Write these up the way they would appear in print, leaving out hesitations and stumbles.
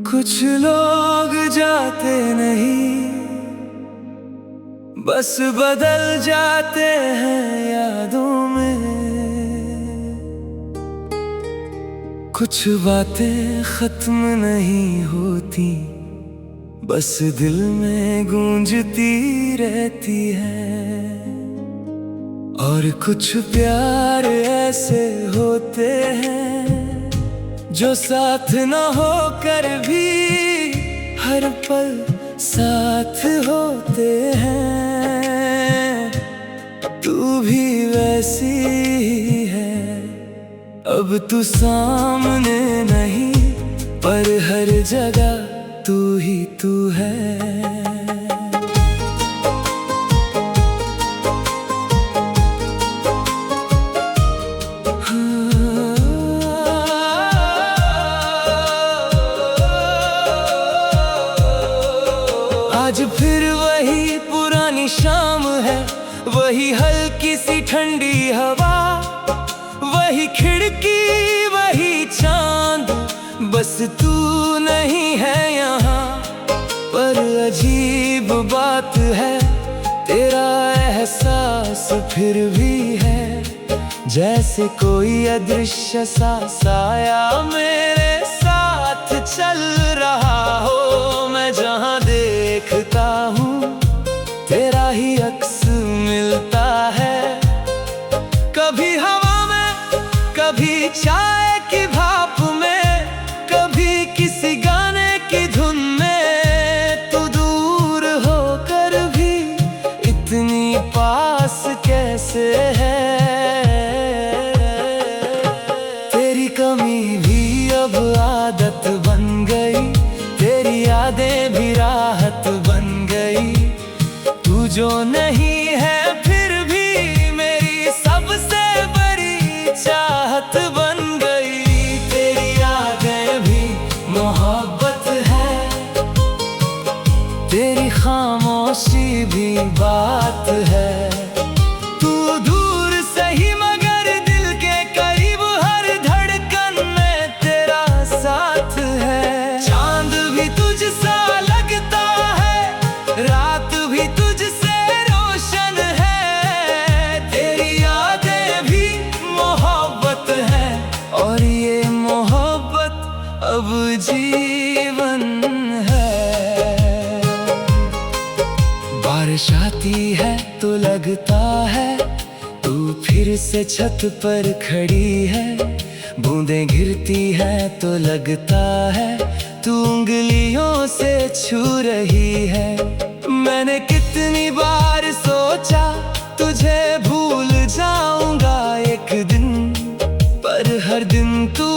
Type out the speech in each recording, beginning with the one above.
कुछ लोग जाते नहीं, बस बदल जाते हैं यादों में। कुछ बातें खत्म नहीं होती, बस दिल में गूंजती रहती है। और कुछ प्यार ऐसे होते हैं जो साथ न होकर भी हर पल साथ होते हैं। तू भी वैसी ही है, अब तू सामने नहीं, पर हर जगह तू ही तू है। आज फिर वही पुरानी शाम है, वही हल्की सी ठंडी हवा, वही खिड़की वही चांद। बस तू नहीं है यहाँ, पर अजीब बात है, तेरा एहसास फिर भी है। जैसे कोई अदृश्य सा साया मेरे साथ चल रहा हो। मैं जहाँ देखता हूँ तेरा ही अक्स मिलता है। कभी हवा में, कभी चाय की भाप में, कभी किसी गाने की धुन में। तू दूर होकर भी इतनी पास कैसे है। तेरी कमी भी अब आदत बन गई, तेरी यादें भी राहत बन गई। तू जो नहीं है फिर भी मेरी सबसे बड़ी चाहत बन गई। तेरी यादें भी मोहब्बत है, तेरी खामोशी भी बात है। तू दूर सही मगर दिल के करीब, हर धड़कन में तेरा साथ है। चांद भी तुझसा लगता है, रात भी तुझसे रोशन है। तेरी यादें भी मोहब्बत है, और ये मोहब्बत अब जीवन है। बारिश आती है तो लगता है तू फिर से छत पर खड़ी है। बूंदें गिरती है तो लगता है तू उंगलियों से छू रही है। मैंने कितनी बार सोचा तुझे भूल जाऊंगा एक दिन, पर हर दिन तू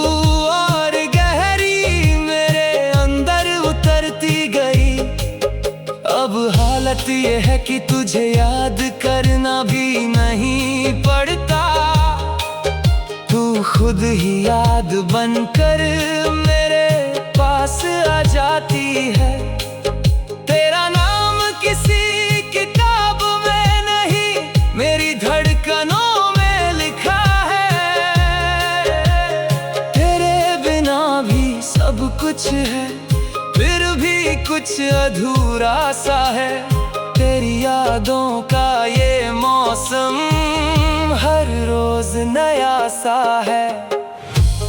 और गहरी मेरे अंदर उतरती गई। अब हालत ये है कि तुझे याद करना भी नहीं पड़ता। तू खुद ही याद बनकर मेरे पास आ जाती है। तेरा नाम किसी किताब में नहीं, मेरी धड़कनों में लिखा है। तेरे बिना भी सब कुछ है, फिर भी कुछ अधूरा सा है। तेरी यादों का ये मौसम हर रोज नया सा है।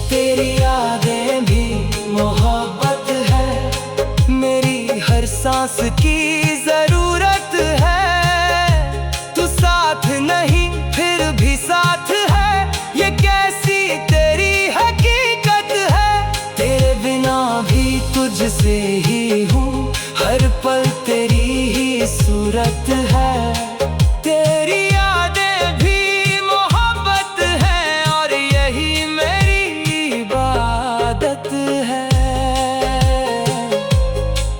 तेरी यादें भी मोहब्बत है, मेरी हर सांस की जरूरत है। तू साथ नहीं फिर भी साथ है, ये कैसी तेरी हकीकत है। तेरे बिना भी तुझसे ही हूँ, हर पल तेरी ही सूरत है। तेरी यादें भी मोहब्बत है, और यही मेरी इबादत है।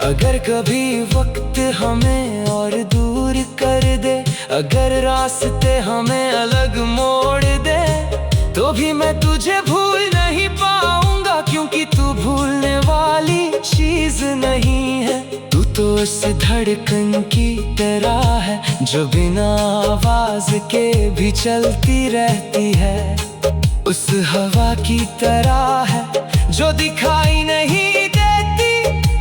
अगर कभी वक्त हमें और दूर कर दे, अगर रास्ते हमें अलग मोड़ दे, तो भी मैं तुझे भूल नहीं पाऊंगा, क्योंकि तू भूलने वाली चीज नहीं है। तू तो उस धड़कन की तरह है जो बिना आवाज के भी चलती रहती है। उस हवा की तरह है जो दिखाई नहीं देती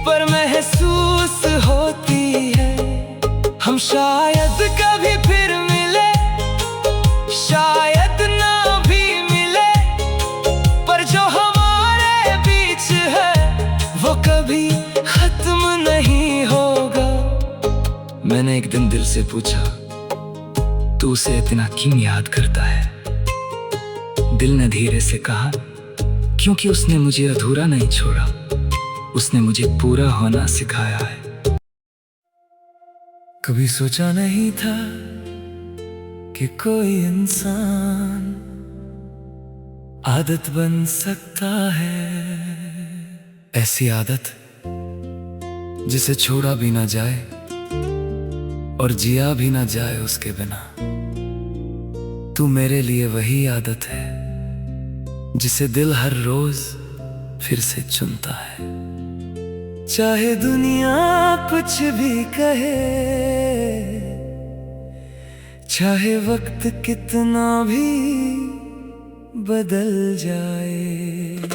पर महसूस होती है। हम शायद कभी फिर मिले, शायद ना भी मिले, पर जो हमारे बीच है वो कभी खत्म नहीं होगा। मैंने एक दिन दिल से पूछा, तू उसे इतना क्यों याद करता है? दिल ने धीरे से कहा, क्योंकि उसने मुझे अधूरा नहीं छोड़ा, उसने मुझे पूरा होना सिखाया है। कभी सोचा नहीं था कि कोई इंसान आदत बन सकता है, ऐसी आदत जिसे छोड़ा भी ना जाए और जिया भी ना जाए उसके बिना। तू मेरे लिए वही आदत है जिसे दिल हर रोज फिर से चुनता है। चाहे दुनिया कुछ भी कहे, चाहे वक्त कितना भी बदल जाए।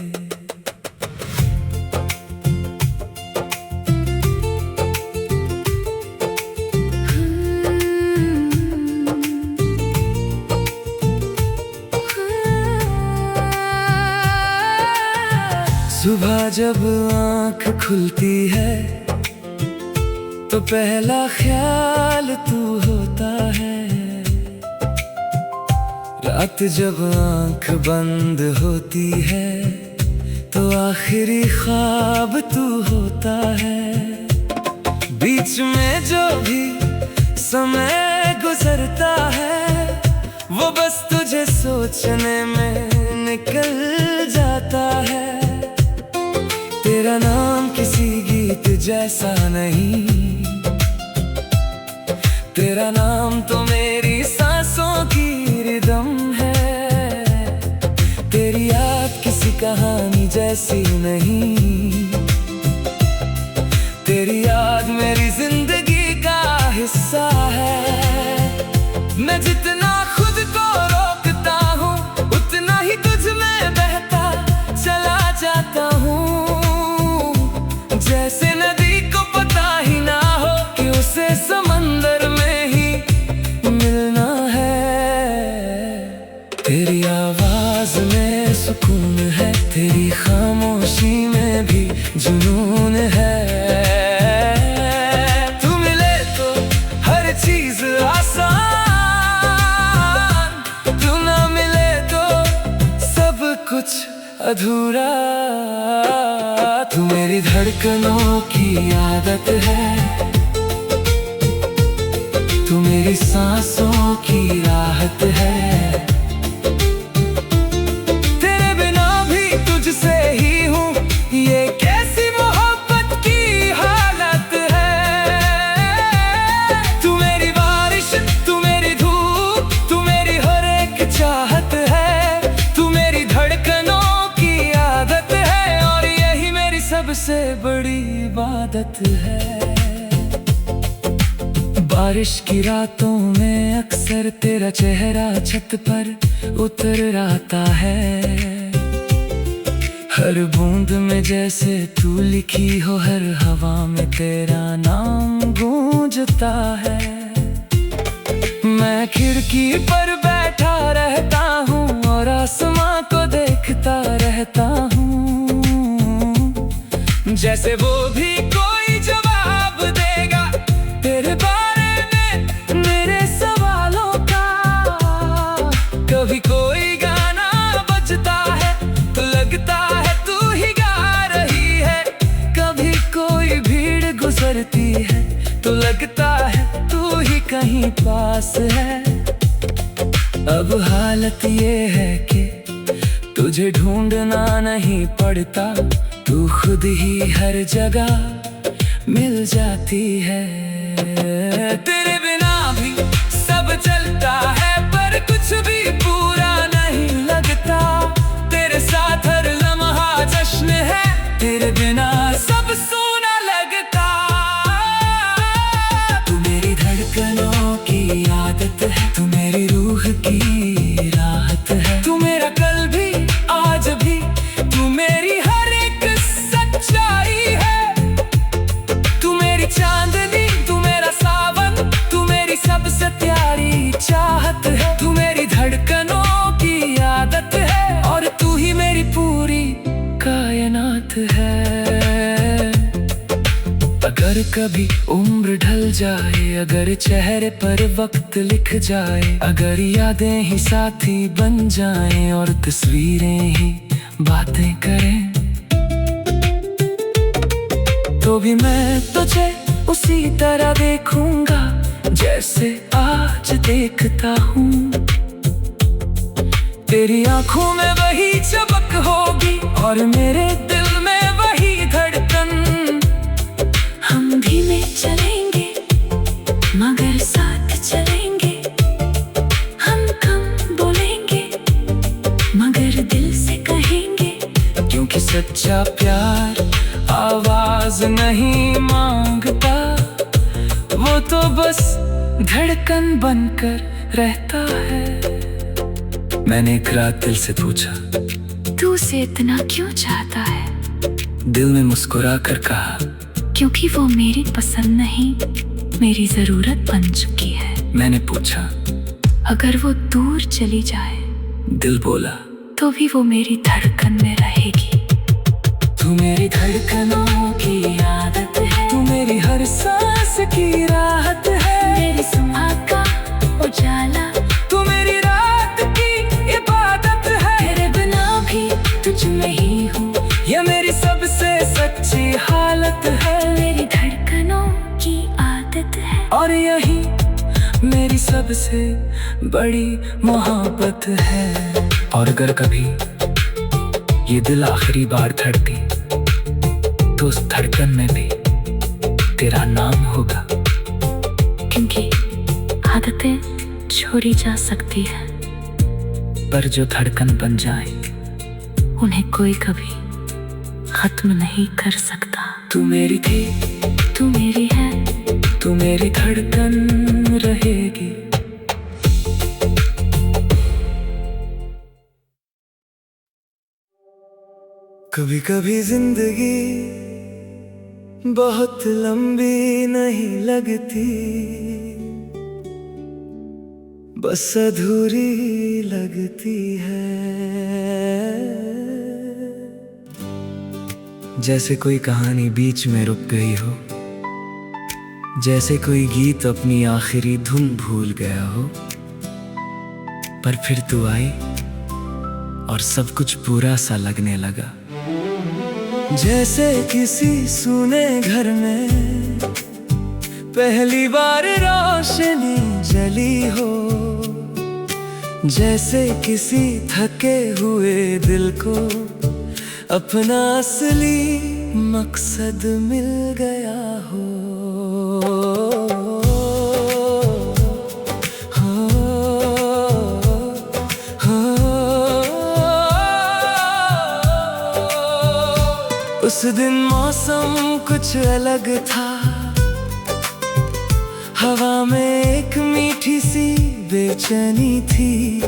सुबह जब आँख खुलती है तो पहला ख्याल तू होता है, रात जब आँख बंद होती है तो आखिरी ख्वाब तू होता है। बीच में जो भी समय गुजरता है वो बस तुझे सोचने में निकल जाता है। तेरा नाम किसी गीत जैसा नहीं, तेरा नाम तो मेरी सांसों की रिदम है। तेरी याद किसी कहानी जैसी नहीं, तेरी याद मेरी जिंदगी का हिस्सा है। मैं जितना खुद को रोकता हूँ उतना ही तुझ में बहता चला जाता हूँ। जैसे नदी को पता ही ना हो कि उसे समंदर में ही मिलना है। तेरी आवाज में सुकून है, तेरी खामोशी में भी जुनून है। तू मिले तो हर चीज आसान, तू ना मिले तो सब कुछ अधूरा। तू मेरी धड़कनों की आदत है, तू मेरी सांसों की राहत है। तेरे बिना भी तुझसे ही हूँ, ये कैसी मोहब्बत की हालत है। तू मेरी बारिश, तू मेरी धूप, तू मेरी हर एक चाहत है। तू मेरी धड़कनों की आदत है और यही मेरी सबसे बड़ी इबादत है। बारिश की रातों में अक्सर तेरा चेहरा छत पर उतर आता है। हर बूंद में जैसे तू लिखी हो, हर हवा में तेरा नाम गूंजता है। मैं खिड़की पर बैठा रहता हूँ और आसमां को देखता रहता हूँ, जैसे वो भी कोई जवाब देगा तेरे बारे में मेरे सवालों का। कभी कोई गाना बजता है तो लगता है तू ही गा रही है, कभी कोई भीड़ गुजरती है तो लगता है तू ही कहीं पास है। अब हालत ये है कि तुझे ढूंढना नहीं पड़ता, तू खुद ही हर जगह मिल जाती है। तेरे बिना भी सब चलता है पर कुछ भी पूरा नहीं लगता। तेरे साथ हर लम्हा जश्न है, तेरे बिना सब सूना लगता। तू मेरी धड़कनों की आदत है, तू मेरी रूह की राहत है। तू मेरा कल भी कभी उम्र ढल जाए, अगर चेहरे पर वक्त लिख जाए, अगर यादें ही साथी बन जाएं और तस्वीरें ही बातें करें, तो भी मैं तुझे उसी तरह देखूंगा जैसे आज देखता हूँ। तेरी आंखों में वही चमक होगी और मेरे दिल में वही धड़कन। हम धीमे चलेंगे मगर साथ चलेंगे, हम कम बोलेंगे मगर दिल से कहेंगे, क्योंकि सच्चा प्यार आवाज नहीं मांगता, वो तो बस धड़कन बनकर रहता है। मैंने एक रात दिल से पूछा, तू उसे इतना क्यों चाहता है? दिल में मुस्कुरा कर कहा, क्योंकि वो मेरी पसंद नहीं, मेरी जरूरत बन चुकी है। मैंने पूछा, अगर वो दूर चली जाए? दिल बोला, तो भी वो मेरी धड़कन में रहेगी। तू मेरी धड़कनों की आदत है, तू मेरी हर सांस की राहत है, मेरी सुबह का उजाला, तू मेरी रात की इबादत है। तेरे बिना भी तुझ में ही हूँ, ये मेरी सबसे सच्ची हालत है, मेरी धड़कनों की आदत है, और यही मेरी सबसे बड़ी मोहब्बत है। और अगर कभी ये दिल आखिरी बार धड़की, तो उस धड़कन में भी तेरा नाम होगा, क्योंकि आदतें छोड़ी जा सकती है, पर जो धड़कन बन जाए उन्हें कोई कभी खत्म नहीं कर सकता। तू मेरी थी, तू मेरी है, तू मेरी धड़कन रहेगी। कभी कभी जिंदगी बहुत लंबी नहीं लगती, बस अधूरी लगती है। जैसे कोई कहानी बीच में रुक गई हो, जैसे कोई गीत अपनी आखिरी धुन भूल गया हो, पर फिर तू आई और सब कुछ पूरा सा लगने लगा। जैसे किसी सूने घर में पहली बार रोशनी जली हो, जैसे किसी थके हुए दिल को अपना असली मकसद मिल गया हो। उस दिन मौसम कुछ अलग था, हवा में एक मीठी सी बेचैनी थी,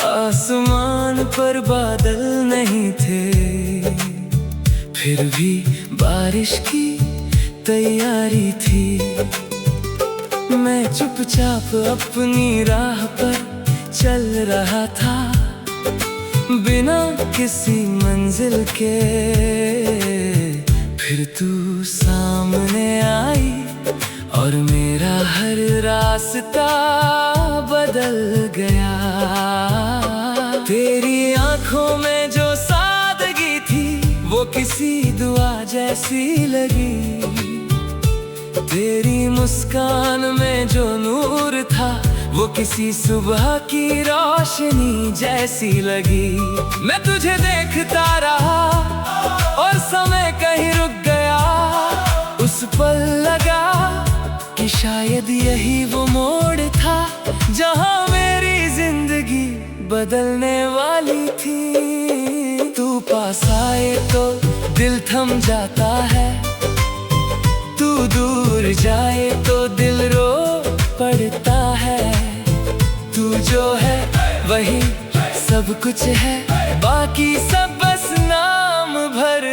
आसमान पर बादल नहीं थे, फिर भी बारिश की तैयारी थी। मैं चुपचाप अपनी राह पर चल रहा था, बिना किसी मंजिल के, फिर तू सामने आई और मेरा हर रास्ता बदल गया। तेरी आंखों में जो सादगी थी, वो किसी दुआ जैसी लगी, तेरी मुस्कान में जो नूर था, वो किसी सुबह की रोशनी जैसी लगी। मैं तुझे देखता रहा और समय कहीं रुक गया, उस पल लगा कि शायद यही वो मोड़ था, जहां मेरी जिंदगी बदलने वाली थी। तू पास आए तो दिल थम जाता है, तू दूर जाए तो दिल रो पड़ता है। तू जो है वही सब कुछ है, बाकी सब बस नाम भर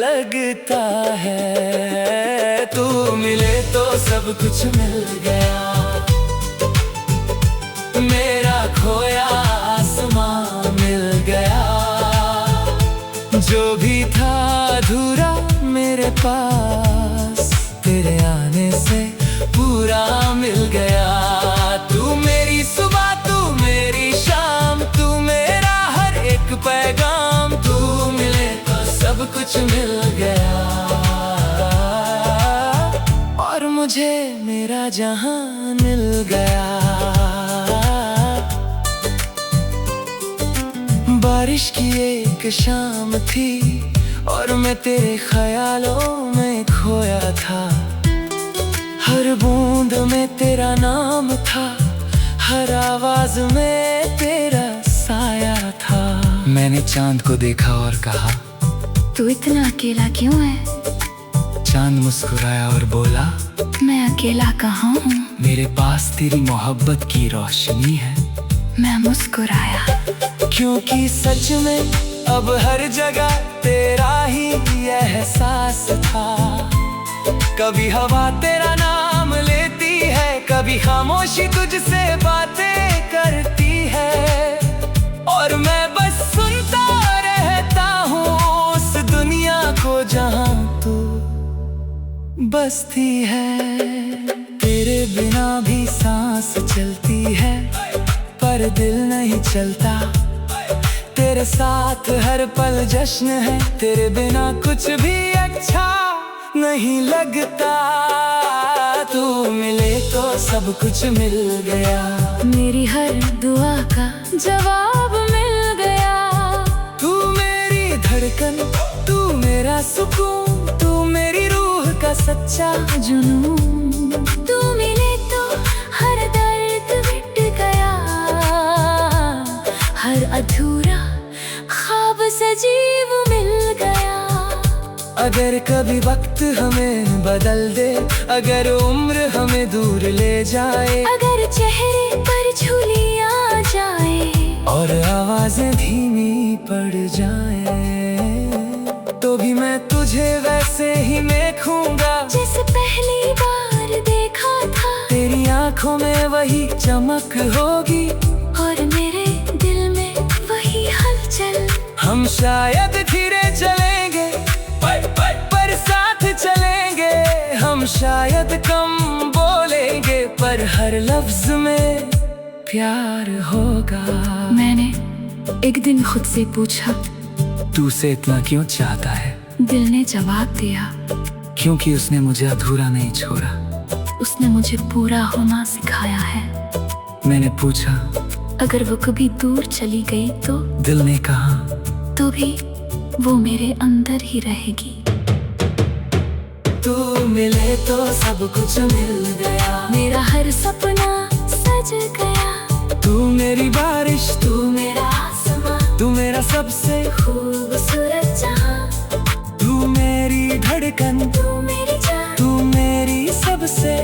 लगता है। तू मिले तो सब कुछ मिल गया, मेरा खोया आसमां मिल गया, जो भी था अधूरा मेरे पास तेरे आने से पूरा मिल गया। तू मेरी सुबह, तू मेरी शाम, तू मेरा हर एक पैगाम। तू मिले तो सब कुछ मिल गया, और मुझे मेरा जहां मिल गया। बारिश की एक शाम थी और मैं तेरे ख्यालों में खोया था। हर बूंद में तेरा नाम था, हर आवाज में तेरा साया था। मैंने चांद को देखा और कहा, तू इतना अकेला क्यों है? चांद मुस्कुराया और बोला, मैं अकेला कहाँ हूँ, मेरे पास तेरी मोहब्बत की रोशनी है। मैं मुस्कुराया, क्योंकि सच में अब हर जगह तेरा ही एहसास था। कभी हवा तेरा नाम लेती है, कभी खामोशी तुझसे बातें करती है, और मैं बस सुनता रहता हूँ उस दुनिया को जहाँ तू बसती है। तेरे बिना भी सांस चलती है पर दिल नहीं चलता। तेरे साथ हर पल जश्न है, तेरे बिना कुछ भी अच्छा नहीं लगता। तू मिले तो सब कुछ मिल गया, मेरी हर दुआ का जवाब मिल गया। तू मेरी धड़कन, तू मेरा सुकून, तू मेरी रूह का सच्चा जुनून। तू मिले तो हर दर्द मिट गया, हर अधूरा ख्वाब सजीव मिल गया। अगर कभी वक्त हमें बदल दे, अगर उम्र हमें दूर ले जाए, अगर चेहरे पर झूली आ जाए और आवाजें धीमी पड़ जाए, तो भी मैं तुझे वैसे ही देखूंगा जैसे पहली बार देखा था। तेरी आंखों में वही चमक होगी और मेरे दिल में वही हलचल। हम शायद धीरे चलेंगे पर साथ चलेंगे। हम शायद कम बोलेंगे पर हर लफ्ज में प्यार होगा। मैंने एक दिन खुद से पूछा, तू से इतना क्यों चाहता है? दिल ने जवाब दिया, क्योंकि उसने मुझे अधूरा नहीं छोड़ा। उसने मुझे पूरा होना सिखाया है। मैंने पूछा, अगर वो कभी दूर चली गई तो? दिल ने कहा, तो भी वो मेरे अंदर ही रहेगी। तू मिले तो सब कुछ मिल गया, मेरा हर सपना सज गया। तू मेरी बारिश, तू मेरा आसमां, तू मेरा सबसे खूबसूरत जहां। तू मेरी धड़कन, तू मेरी जान, तू मेरी सबसे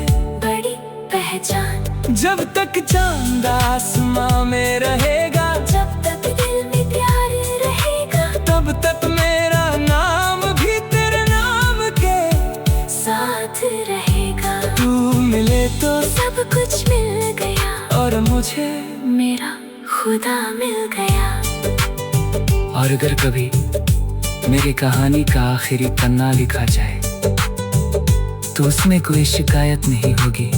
बड़ी पहचान। जब तक चांद आसमां में रहेगा, जब तक दिल में प्यार रहेगा, तब तक मेरा नाम भी तेरे नाम के साथ रहेगा। तू मिले तो सब कुछ मिल गया, और मुझे मेरा खुदा मिल गया। और अगर कभी मेरी कहानी का आखिरी पन्ना लिखा जाए, तो उसमें कोई शिकायत नहीं होगी,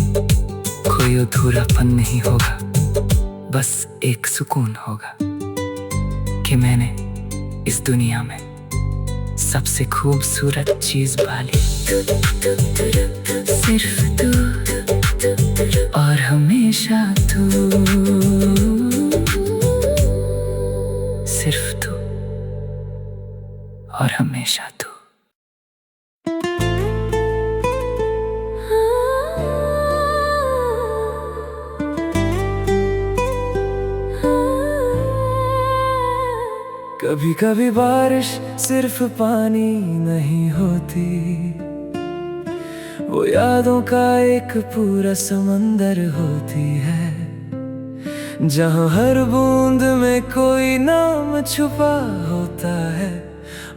कोई अधूरापन नहीं होगा, बस एक सुकून होगा कि मैंने इस दुनिया में सबसे खूबसूरत चीज पाली। सिर्फ तू और हमेशा तू, सिर्फ तू और हमेशा तू। कभी कभी बारिश सिर्फ पानी नहीं होती, वो यादों का एक पूरा समंदर होती है, जहाँ हर बूंद में कोई नाम छुपा होता है,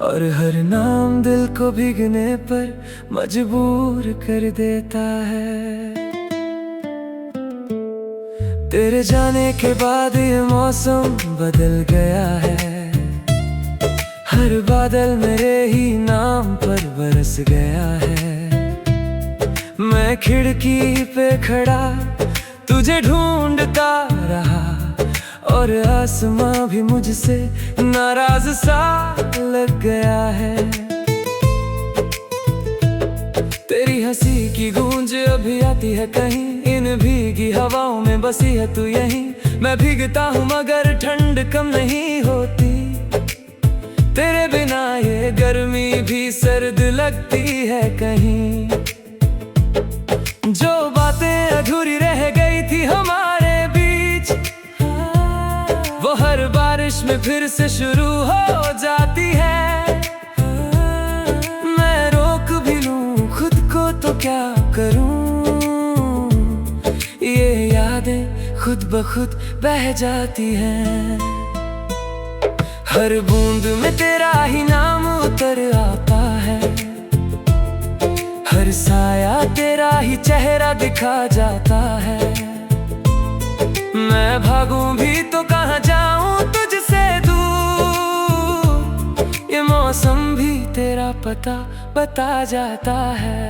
और हर नाम दिल को भीगने पर मजबूर कर देता है। तेरे जाने के बाद ये मौसम बदल गया है, हर बादल मेरे ही नाम पर बरस गया है। मैं खिड़की पे खड़ा तुझे ढूंढता रहा, और आसमां भी मुझसे नाराज सा लग गया है। तेरी हंसी की गूंज अभी आती है कहीं, इन भीगी हवाओं में बसी है तू यहीं। मैं भीगता हूँ मगर ठंड कम नहीं होती, तेरे बिना ये गर्मी भी सर्द लगती है कहीं। जो बातें अधूरी रह गई थी हमारे बीच, वो हर बारिश में फिर से शुरू हो जाती है। मैं रोक भी लूं खुद को तो क्या करूं, ये यादें खुद ब खुद बह जाती हैं। हर बूंद में तेरा ही नाम उतर आता है, हर साया तेरा ही चेहरा दिखा जाता है। मैं भागूं भी तो कहाँ जाऊं तुझसे दूर, ये मौसम भी तेरा पता बता जाता है।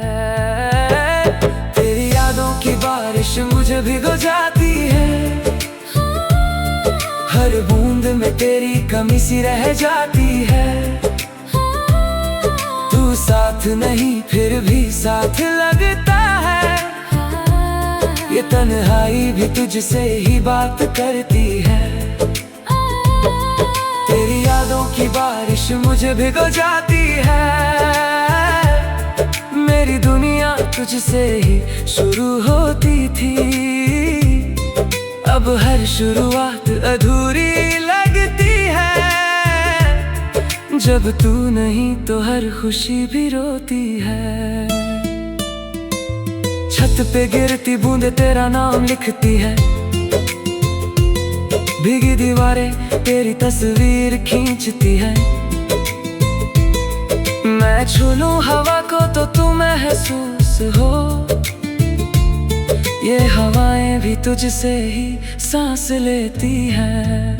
तेरी यादों की बारिश मुझे भिगो जाती है, हर बूंद में तेरी कमी सी रह जाती है। तू साथ नहीं फिर भी साथ लगता है, ये तन्हाई भी तुझसे ही बात करती है। तेरी यादों की बारिश मुझे भिगो जाती है, मेरी दुनिया तुझसे ही शुरू होती थी। अब हर शुरुआत अधूरी लगती है, जब तू नहीं तो हर खुशी भी रोती है। छत पे गिरती बूंदे तेरा नाम लिखती है, भीगी दीवारें तेरी तस्वीर खींचती है। मैं छू लूं हवा को तो तू महसूस हो, ये हवाएं भी तुझसे ही सांस लेती हैं।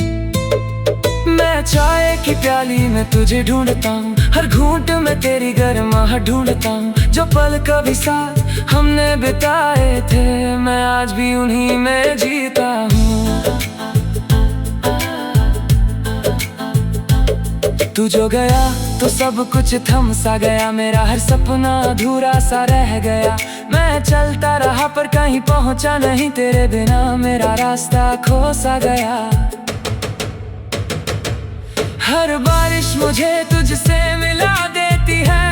मैं चाय की प्याली में तुझे ढूंढता हूँ, हर घूंट में तेरी गर्माहट ढूंढता हूँ। जो पल कभी साथ हमने बिताए थे, मैं आज भी उन्हीं में जीता हूँ। तू जो गया तो सब कुछ थम सा गया, मेरा हर सपना अधूरा सा रह गया। मैं चलता रहा पर कहीं पहुंचा नहीं, तेरे बिना मेरा रास्ता खो सा गया। हर बारिश मुझे तुझसे मिला देती है,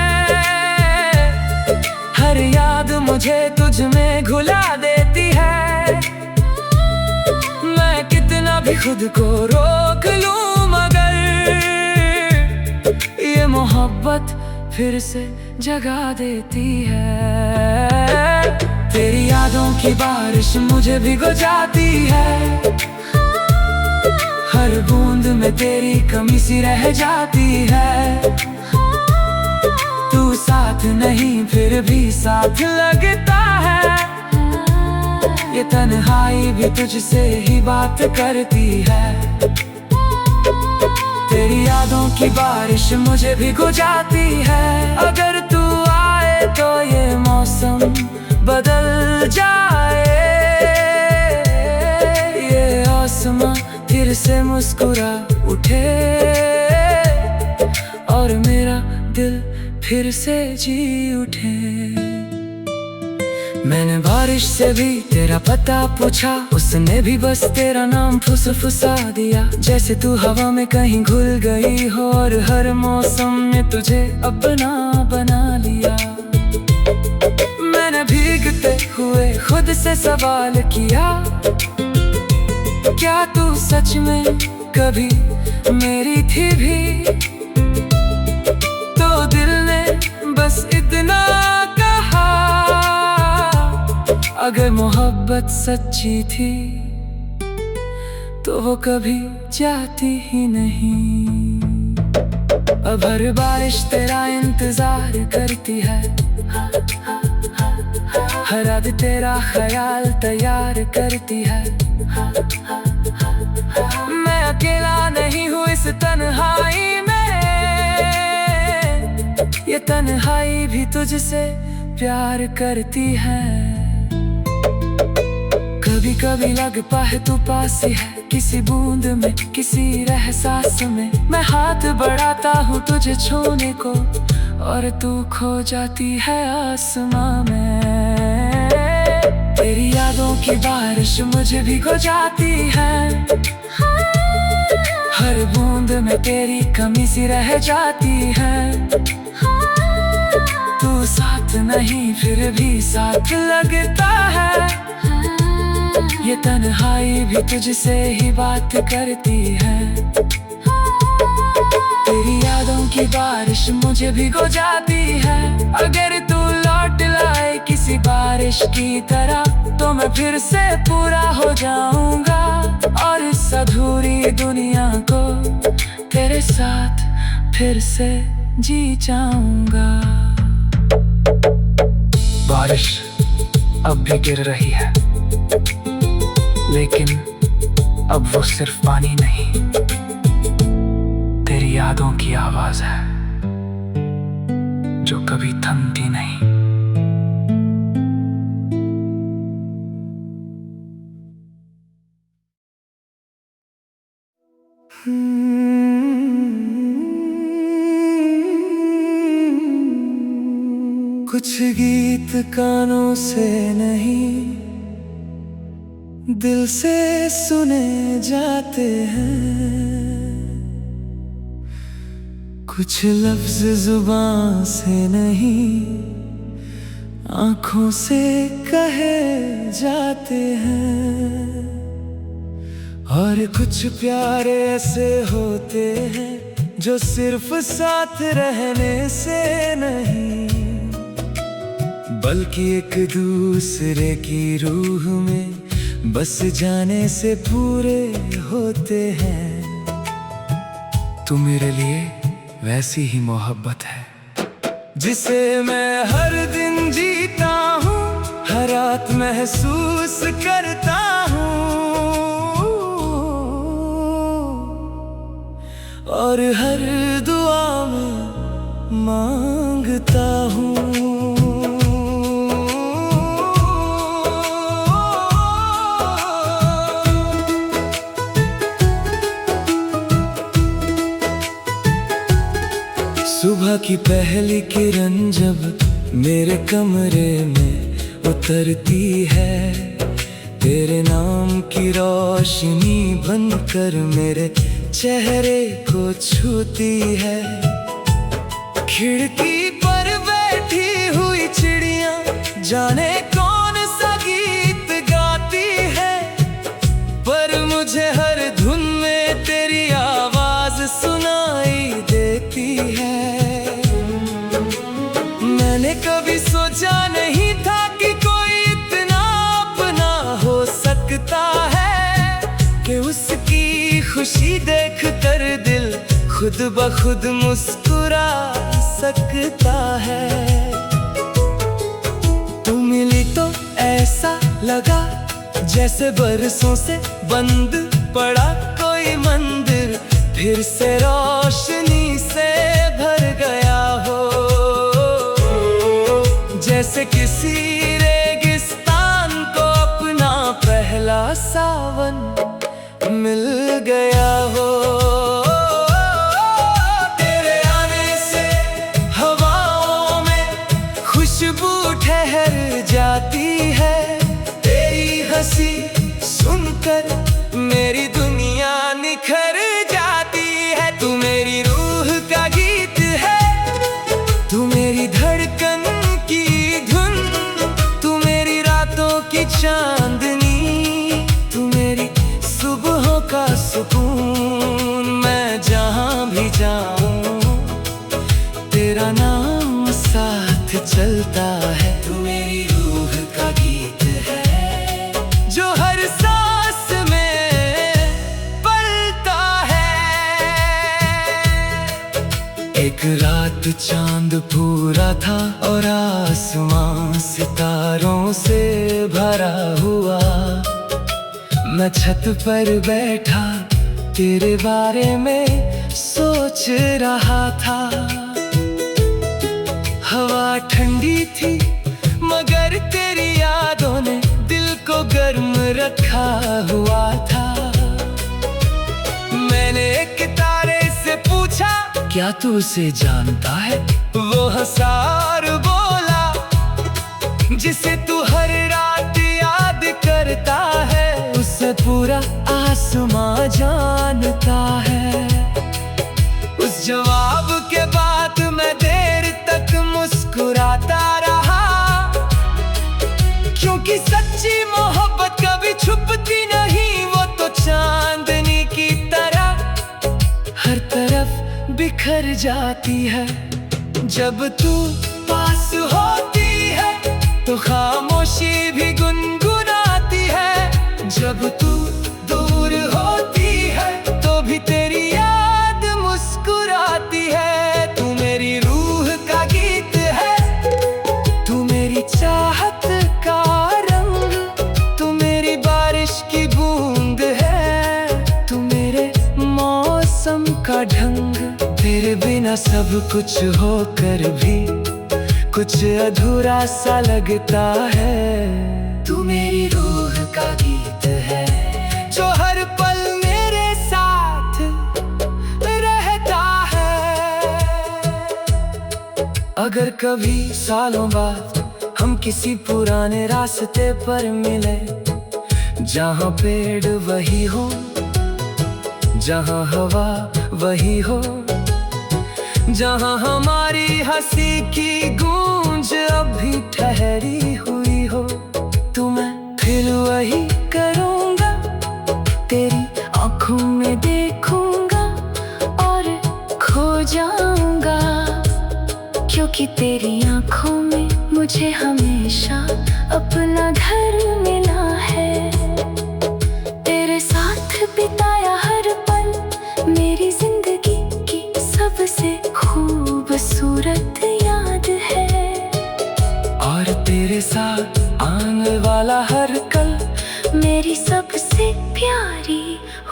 हर याद मुझे तुझ में घुला देती है। मैं कितना भी खुद को रोक लूं मगर ये मोहब्बत फिर से जगा देती है। तेरी यादों की बारिश मुझे भिगो जाती है, हर बूंद में तेरी कमी सी रह जाती है। तू साथ नहीं फिर भी साथ लगता है, ये तन्हाई भी तुझसे ही बात करती है। तेरी यादों की बारिश मुझे भिगो जाती है, अगर तू आए तो ये मौसम बदल जाए। ये आसमां फिर से मुस्कुरा उठे, और मेरा दिल फिर से जी उठे। मैंने बारिश से भी तेरा पता पूछा, उसने भी बस तेरा नाम फुसफुसा दिया। जैसे तू हवा में कहीं घुल गई हो, और हर मौसम में तुझे अपना बना लिया। मैंने भीगते हुए खुद से सवाल किया, क्या तू सच में कभी मेरी थी भी? तो दिल ने बस इतना कहा, अगर मोहब्बत सच्ची थी तो वो कभी जाती ही नहीं। अब हर बारिश तेरा इंतजार करती है, हर रात तेरा ख्याल तैयार करती है। मैं अकेला नहीं हूँ इस तन्हाई में, ये तन्हाई भी तुझसे प्यार करती है। कभी कभी लगता है तू पास ही है, किसी बूंद में, किसी एहसास में। मैं हाथ बढ़ाता हूँ तुझे छूने को, और तू खो जाती है आसमां में। तेरी यादों की बारिश मुझे भिगो जाती है, हर बूंद में तेरी कमी सी रह जाती है। तू साथ नहीं फिर भी साथ लगता है, ये तन्हाई भी तुझसे ही बात करती है। तेरी यादों की बारिश मुझे भिगो जाती है, अगर तू लौट लाए किसी बारिश की तरह, तो मैं फिर से पूरा हो जाऊंगा, और इस अधूरी दुनिया को तेरे साथ फिर से जी जाऊंगा। बारिश अब भी गिर रही है, लेकिन अब वो सिर्फ पानी नहीं, तेरी यादों की आवाज है जो कभी थमती नहीं। कुछ गीत कानों से नहीं, दिल से सुने जाते हैं। कुछ लफ्ज जुबान से नहीं, आँखों से कहे जाते हैं। और कुछ प्यार ऐसे होते हैं जो सिर्फ साथ रहने से नहीं, बल्कि एक दूसरे की रूह में बस जाने से पूरे होते हैं। तू मेरे लिए वैसी ही मोहब्बत है जिसे मैं हर दिन जीता हूँ, हर रात महसूस करता हूँ, और हर दुआ में मांगता हूँ। सुबह की पहली किरण जब मेरे कमरे में उतरती है, तेरे नाम की रोशनी बनकर मेरे चेहरे को छूती है। खिड़की पर बैठी हुई चिड़िया जाने कौन सा गीत गाती है, पर मुझे हर धुन में तेरी आवाज सुनाई देती है। मैंने कभी सोचा नहीं था कि कोई इतना अपना हो सकता है, कि उसकी खुशी देख कर दिल खुद ब खुद मुस्कुरा सकता है। तू मिली तो ऐसा लगा जैसे बरसों से बंद पड़ा कोई मंदिर फिर से रोशनी से भर गया हो। जैसे किसी रेगिस्तान को अपना पहला सावन मिल गया हो। तेरे आने से हवाओं में खुशबू ठहर जाती है, तेरी हंसी सुनकर मेरी दुनिया निखर जाती है। तू मेरी रूह का गीत है, तू मेरी धड़कन की धुन, तू मेरी रातों की चांदनी, तू मेरी सुबहों का सुकून। मैं जहाँ भी जाऊँ तेरा नाम साथ चलता है। तू मेरी रूह का गीत है जो हर सांस में पलता है। एक रात चांद पूरा था और आसमां सितारों से भरा हुआ। मैं छत पर बैठा तेरे बारे में सोच रहा था। हवा ठंडी थी यादों ने दिल को गर्म रखा हुआ था। मैंने एक तारे से पूछा, क्या तू उसे जानता है? वो हंसा और बोला, जिसे तू हर रात याद करता है, उसे पूरा आसमां जानता है। उस जवाब के बाद मैं देर तक मुस्कुराता रहा, क्योंकि सच्ची मोहब्बत कभी छुपती नहीं। वो तो चांदनी की तरह हर तरफ बिखर जाती है। जब तू पास होती है तो खामोशी भी गुनगुनाती है। जब तू दूर होती है तो भी तेरी याद मुस्कुराती है। तू मेरी रूह का गीत है, तू मेरी चाहत का रंग, तू मेरी बारिश की बूंद है, तू मेरे मौसम का ढंग। तेरे बिना सब कुछ होकर भी कुछ अधूरा सा लगता है। तू मेरी रूह का गीत है, जो हर पल मेरे साथ रहता है। अगर कभी सालों बाद हम किसी पुराने रास्ते पर मिले, जहाँ पेड़ वही हो, जहाँ हवा वही हो, जहाँ हमारी हंसी की गूंज अब भी ठहरी हुई हो, तो मैं फिर वही करूँगा, तेरी आँखों में देखूँगा और खो जाऊँगा। क्योंकि तेरी आँखों में मुझे हमेशा अपना घर मिला है। तेरे साथ बिताया हर पल मेरी जिंदगी की सबसे खूबसूरत याद है। और तेरे साथ आने वाला हर कल मेरी सबसे प्यारी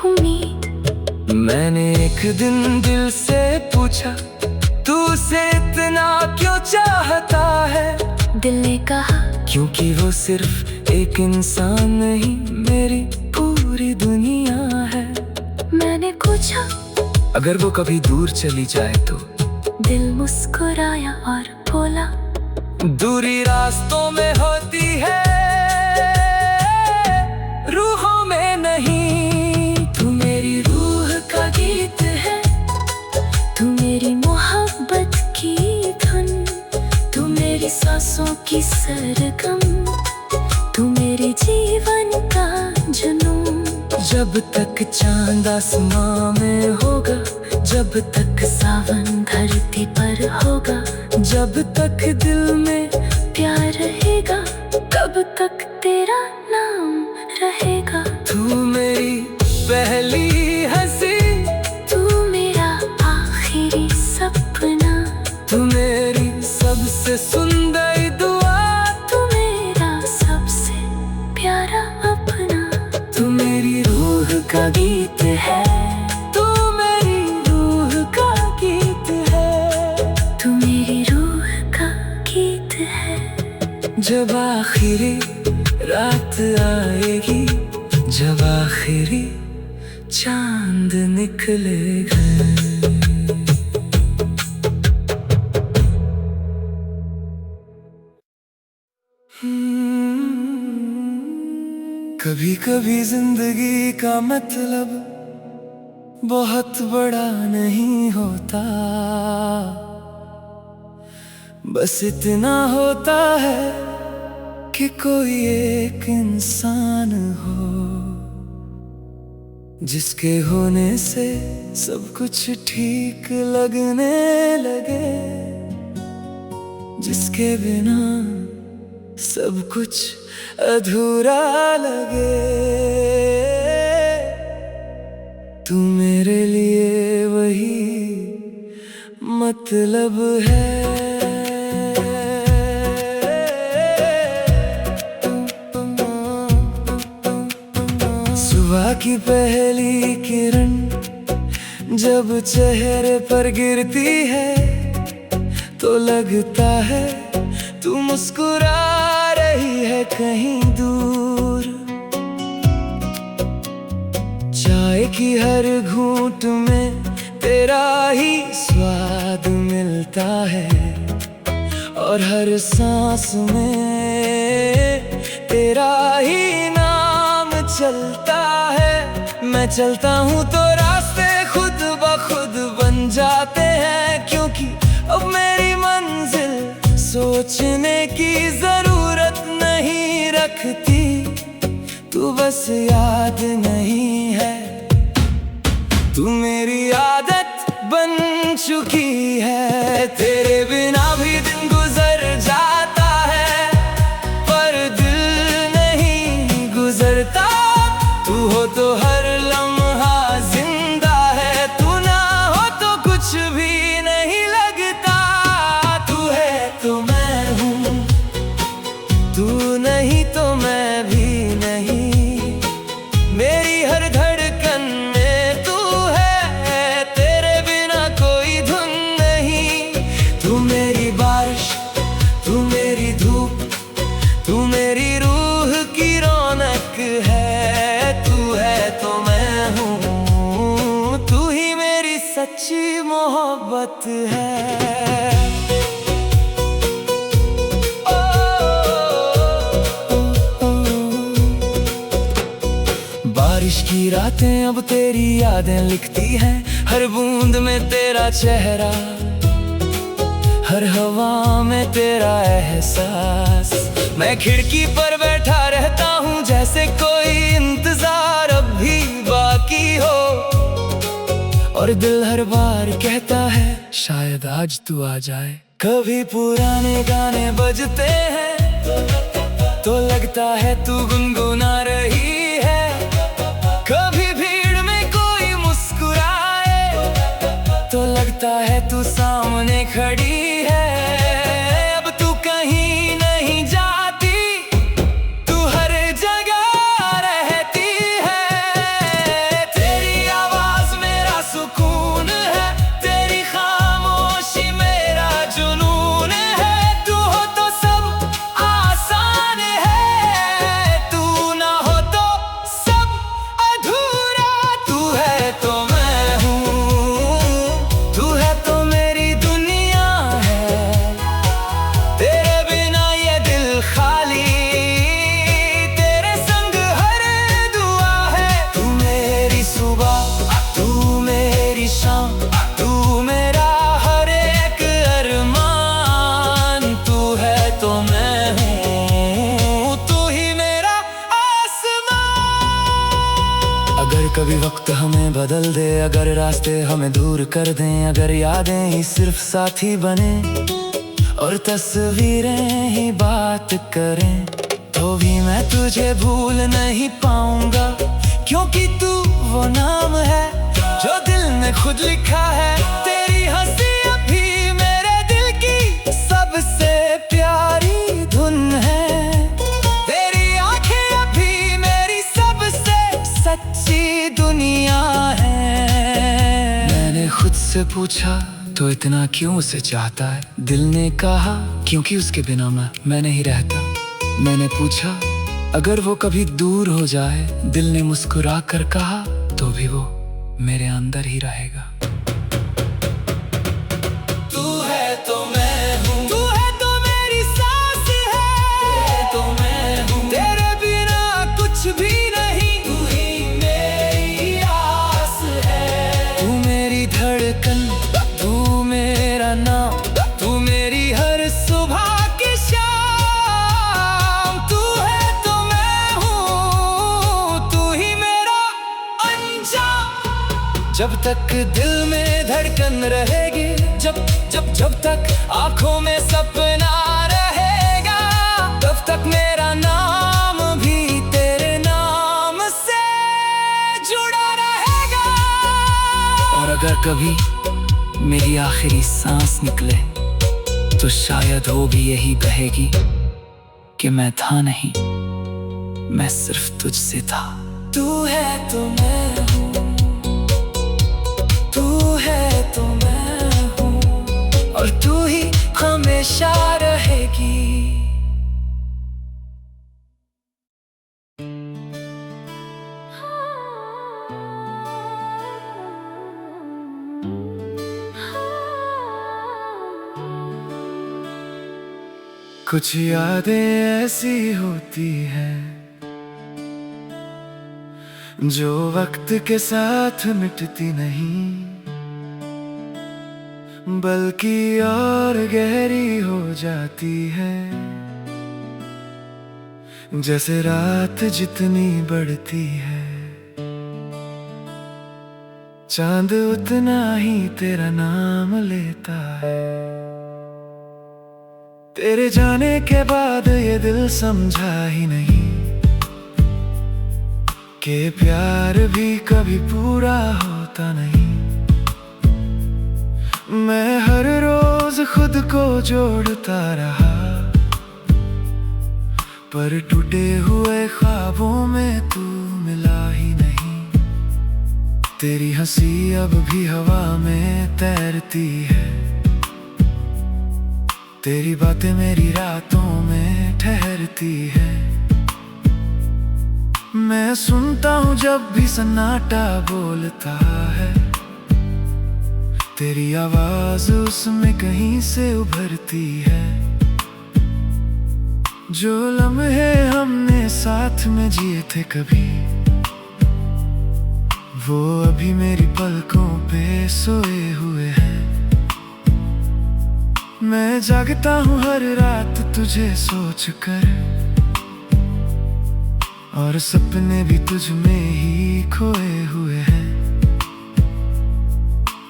उम्मीद। मैंने एक दिन दिल से पूछा, तू उसे इतना क्यों चाहता है? दिल ने कहा, क्योंकि वो सिर्फ एक इंसान नहीं, मेरी पूरी दुनिया है। मैंने पूछा, अगर वो कभी दूर चली जाए तो? दिल मुस्कुराया और बोला, दूरी रास्तों में होती है, रूहों में नहीं। तू मेरी रूह का गीत है, तू मेरी मोहब्बत की धुन, तू मेरी सांसों की सरगम, तू मेरे जीवन का जुनून। जब तक चांद आसमां में होगा, जब तक सावन धरती पर होगा, जब तक दिल में प्यार रहेगा, कब तक तेरा नाम रहेगा। तू मेरी पहली हंसी, तू मेरा आखिरी सपना, तू मेरी सबसे सुंदर दुआ, तू मेरा सबसे प्यारा अपना। तू मेरी रूह का गीत है, तू मेरी रूह का गीत है, तू मेरी रूह का गीत है। जब आखिरी रात आएगी, जब आखिरी चांद निकलेगा। कभी कभी जिंदगी का मतलब बहुत बड़ा नहीं होता, बस इतना होता है कि कोई एक इंसान हो, जिसके होने से सब कुछ ठीक लगने लगे, जिसके बिना सब कुछ अधूरा लगे। तू मेरे लिए वही मतलब है। सुबह की पहली किरण जब चेहरे पर गिरती है तो लगता है तू मुस्कुरा रही है। है कहीं दूर। चाय की हर घूंट में तेरा ही स्वाद मिलता है, और हर सांस में तेरा ही नाम चलता है। मैं चलता हूँ तो रास्ते खुद ब खुद बन जाते हैं, क्योंकि अब मेरी मंजिल सोचने की जरूरत नहीं रखती। तू बस याद नहीं है, तू मेरी आदत बन चुकी है। तेरे बिना भी दिन गुजर जाता है, पर दिल नहीं गुजरता। तू हो तो हर लम्हा जिंदा है, तू ना हो तो कुछ भी नहीं लगता। तू है तो मैं हूँ, तू नहीं तो मैं भी नहीं। मेरी हर धड़कन में तू है, तेरे बिना कोई धुन नहीं। तू मेरी बारिश, तू मेरी धूप, तू मेरी रूह की रौनक है। तू है तो मैं हूँ, तू ही मेरी सच्ची मोहब्बत है। बारिश की रातें अब तेरी यादें लिखती हैं, हर बूंद में तेरा चेहरा, हर हवा में तेरा एहसास। मैं खिड़की पर बैठा रहता हूँ, जैसे कोई इंतजार अब भी बाकी हो, और दिल हर बार कहता है शायद आज तू आ जाए। कभी पुराने गाने बजते हैं तो लगता है तू गुनगुना रही है। कभी भीड़ में कोई मुस्कुराए तो लगता है तू सामने खड़ी है। अब तू कहीं नहीं जाती, तू हर जगह रहती है। तेरी आवाज मेरा सुकून है, तेरी खामोशी मेरा जुनून है। तू हो तो सब आसान है, तू ना हो तो सब अधूरा। तू है तो मैं हूँ, तू है तो मेरी दुनिया है। तेरे बिना ये दिल खाली, तेरे संग हर दुआ है। तू मेरी सुबह, तू मेरी शाम, तू मेरा हर एक अरमान। तू है तो मैं हूँ, तू ही मेरा आसमान। अगर कभी वक्त हमें बदल दे, अगर रास्ते हमें दूर कर दें, अगर यादें ही सिर्फ साथी बने और तस्वीरें ही बात करें, तो भी मैं तुझे भूल नहीं पाऊंगा। क्योंकि तू वो नाम है जो दिल ने खुद लिखा है। तेरी हंसी अभी मेरे दिल की सबसे प्यारी धुन है। तेरी आंखें अभी मेरी सबसे सच्ची दुनिया है। मैंने खुद से पूछा तो इतना क्यों उसे चाहता है। दिल ने कहा क्योंकि उसके बिना मैं नहीं रहता। मैंने पूछा अगर वो कभी दूर हो जाए, दिल ने मुस्कुरा कर कहा तो भी वो मेरे अंदर ही रहेगा। तू है तो मैं हूँ, तू है तो मेरी सांस है। तो मैं हूँ, तेरे बिना कुछ भी नहीं। तू ही मेरी आस है, तू मेरी धड़कन, तू मेरा नाम, तू मेरी हर सुबह की शाम। तू है तो मैं हूँ, तू ही मेरा अंजाम। जब तक दिल में धड़कन रहेगी, जब जब जब तक आंखों में सपना रहेगा, तब तक मेरा नाम भी तेरे नाम से जुड़ा रहेगा। और अगर कभी मेरी आखिरी सांस निकले, तो शायद वो भी यही कहेगी कि मैं था नहीं, मैं सिर्फ तुझसे था। तू है तो मैं हूँ, तू है तो मैं हूँ, और तू ही हमेशा रहेगी। कुछ यादें ऐसी होती हैं जो वक्त के साथ मिटती नहीं, बल्कि और गहरी हो जाती है। जैसे रात जितनी बढ़ती है, चांद उतना ही तेरा नाम लेता है। तेरे जाने के बाद ये दिल समझा ही नहीं कि प्यार भी कभी पूरा होता नहीं। मैं हर रोज खुद को जोड़ता रहा, पर टूटे हुए ख्वाबों में तू मिला ही नहीं। तेरी हंसी अब भी हवा में तैरती है, तेरी बातें मेरी रातों में ठहरती है। मैं सुनता हूँ जब भी सन्नाटा बोलता है, तेरी आवाज उसमें कहीं से उभरती है। जो लम्हे हमने साथ में जिए थे कभी, वो अभी मेरी पलकों पे सोए हुए हैं। मैं जागता हूँ हर रात तुझे सोच कर, और सपने भी तुझ में ही खोए हुए हैं।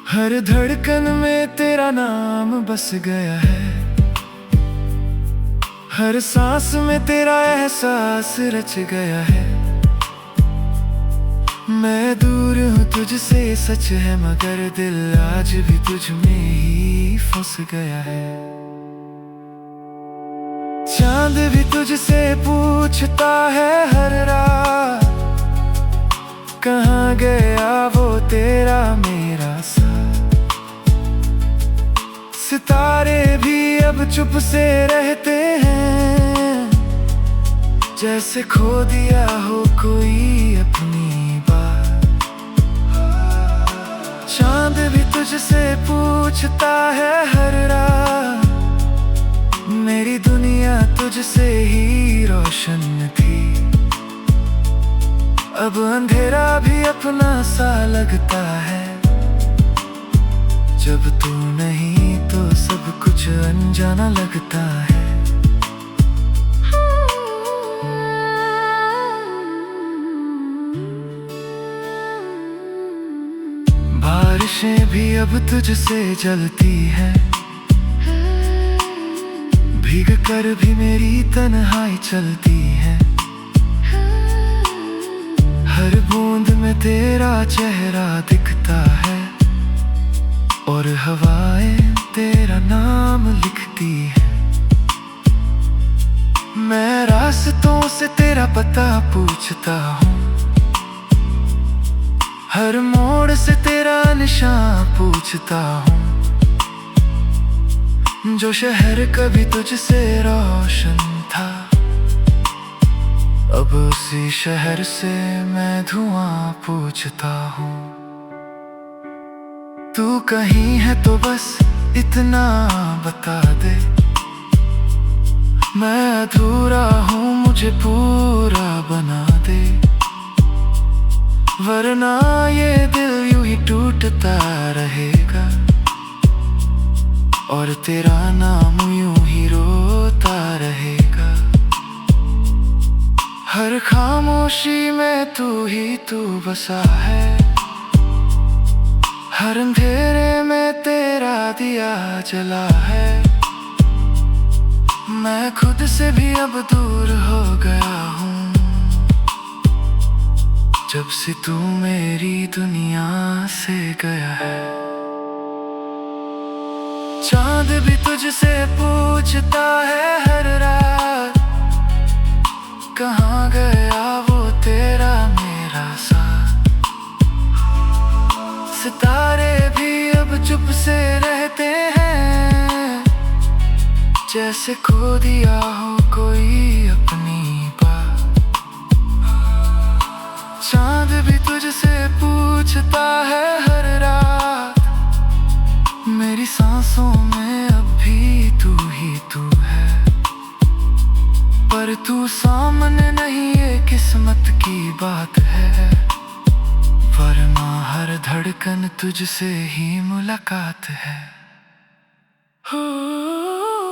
हर धड़कन में तेरा नाम बस गया है, हर सांस में तेरा एहसास रच गया है। मैं दूर हूँ तुझसे सच है, मगर दिल आज भी तुझ में ही फंस गया है। चांद भी तुझसे पूछता है हर रात, कहाँ गया वो तेरा मेरा साथ। सितारे भी अब चुप से रहते हैं, जैसे खो दिया हो कोई अपनी बात। चांद भी तुझसे पूछता है हर रात, मेरी दुनिया तुझसे ही रोशन थी। अब अंधेरा भी अपना सा लगता है, जब तू नहीं तो सब कुछ अनजाना लगता है। बारिशें भी अब तुझसे जलती हैं, भीग कर भी मेरी तन्हाई चलती है। हर बूंद में तेरा चेहरा दिखता है, और हवाएं तेरा नाम लिखती है। मैं रास्तों से तेरा पता पूछता हूँ, हर मोड़ से तेरा निशान पूछता हूँ। जो शहर कभी तुझसे रोशन था, अब उसी शहर से मैं धुआं पूछता हूँ। तू कहीं है तो बस इतना बता दे, मैं अधूरा हूँ मुझे पूरा बना दे। वरना ये दिल यूं ही टूटता रहेगा, और तेरा नाम यूं ही रोता रहेगा। हर खामोशी में तू ही तू बसा है, हर अंधेरे में तेरा दिया जला है। मैं खुद से भी अब दूर हो गया हूँ, जब से तू मेरी दुनिया से गया है। चांद भी तुझसे पूछता है हर रात, कहाँ गया वो तेरा मेरा साथ। सितारे भी अब चुप से रहते हैं, जैसे खो दिया हो कोई अपनी बात। चांद भी तुझसे पूछता है हर रात, मेरी सांसों में अब भी तू ही तू है। तू सामने नहीं ये किस्मत की बात है, वरना हर धड़कन तुझसे ही मुलाकात है।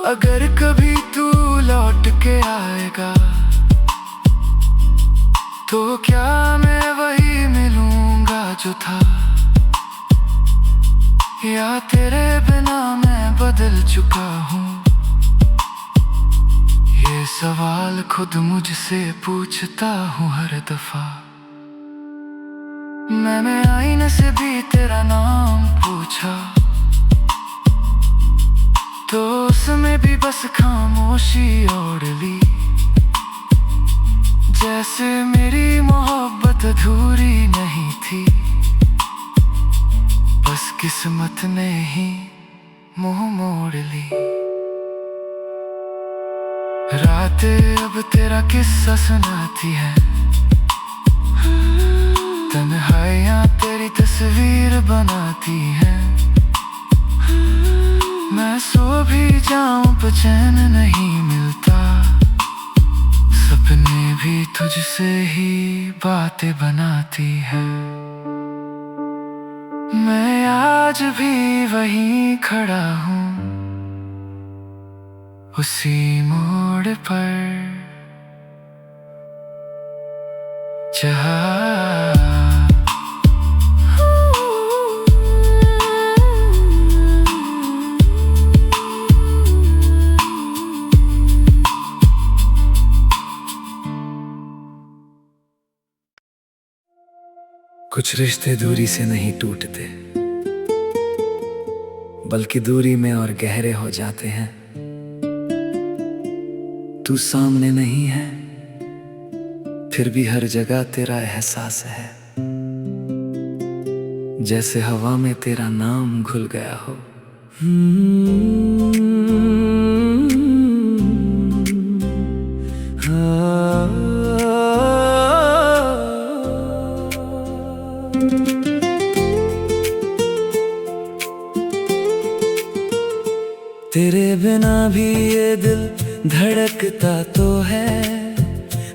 अगर कभी तू लौट के आएगा तो क्या मैं वही मिलूंगा जो था, या तेरे बिना मैं बदल चुका हूँ। ये सवाल खुद मुझसे पूछता हूँ हर दफा। मैंने आईने से भी तेरा नाम पूछा तो उसमें भी बस खामोशी ओढ़ ली, जैसे मेरी मोहब्बत अधूरी नहीं थी, बस किस्मत ने ही मुंह मोड़ ली। रातें अब तेरा किस्सा सुनाती है, तन्हाइयाँ तेरी तस्वीर बनाती हैं। मैं सो भी जाऊं पर चैन नहीं मिलता, सपने भी तुझसे ही बातें बनाती है। मैं आज भी वहीं खड़ा हूँ, उसी मोड़ पर जहाँ कुछ रिश्ते दूरी से नहीं टूटते, बल्कि दूरी में और गहरे हो जाते हैं। तू सामने नहीं है, फिर भी हर जगह तेरा एहसास है, जैसे हवा में तेरा नाम घुल गया हो। तेरे बिना भी ये दिल धड़कता तो है,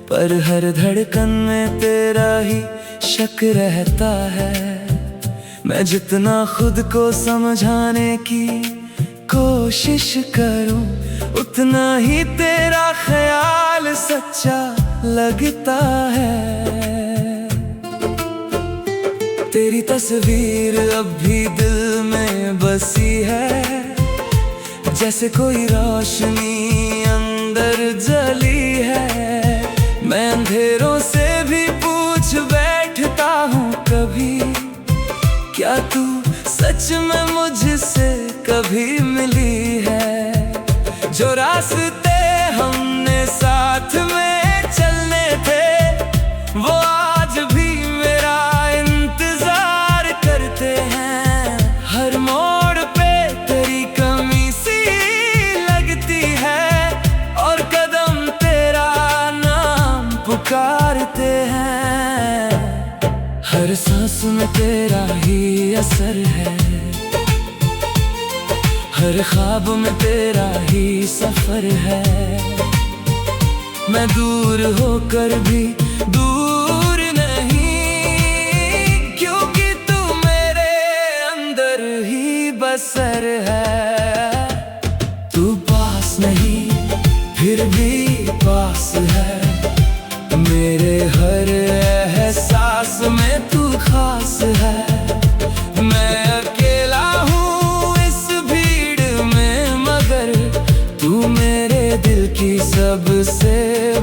पर हर धड़कन में तेरा ही शक रहता है। मैं जितना खुद को समझाने की कोशिश करूं, उतना ही तेरा ख्याल सच्चा लगता है। तेरी तस्वीर अब भी दिल में बसी है, जैसे कोई रोशनी अंदर जली है। मैं अंधेरों से भी पूछ बैठता हूँ कभी, क्या तू सच में मुझसे कभी मिली है। जो रास्ते हमने साथ में चलने थे, वो आज भी मेरा इंतजार करते हैं। हर मोड़ पे तेरी कमी सी लगती है, और कदम तेरा नाम पुकारते हैं। हर सांस में तेरा ही असर है, हर ख्वाब में तेरा ही सफर है। मैं दूर होकर भी दूर नहीं, क्योंकि तू मेरे अंदर ही बसर है। तू पास नहीं फिर भी पास है, मेरे हर एहसास में तू खास है। मैं अकेला हूँ इस भीड़ में, मगर तू मेरे दिल की सबसे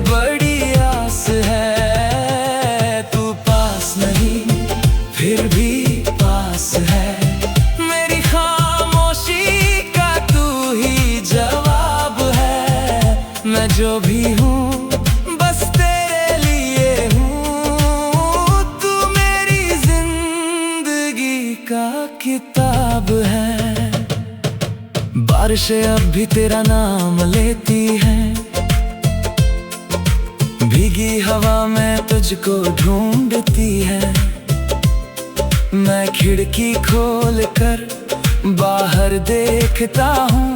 बड़ी आस है। तू पास नहीं फिर भी पास है, मेरी खामोशी का तू ही जवाब है। मैं जो भी हूँ बस तेरे लिए हूँ, तू मेरी जिंदगी का किताब है। बारिशें अब भी तेरा नाम लेती हैं, भीगी हवा में तुझको ढूंढती है। मैं खिड़की खोल कर बाहर देखता हूँ,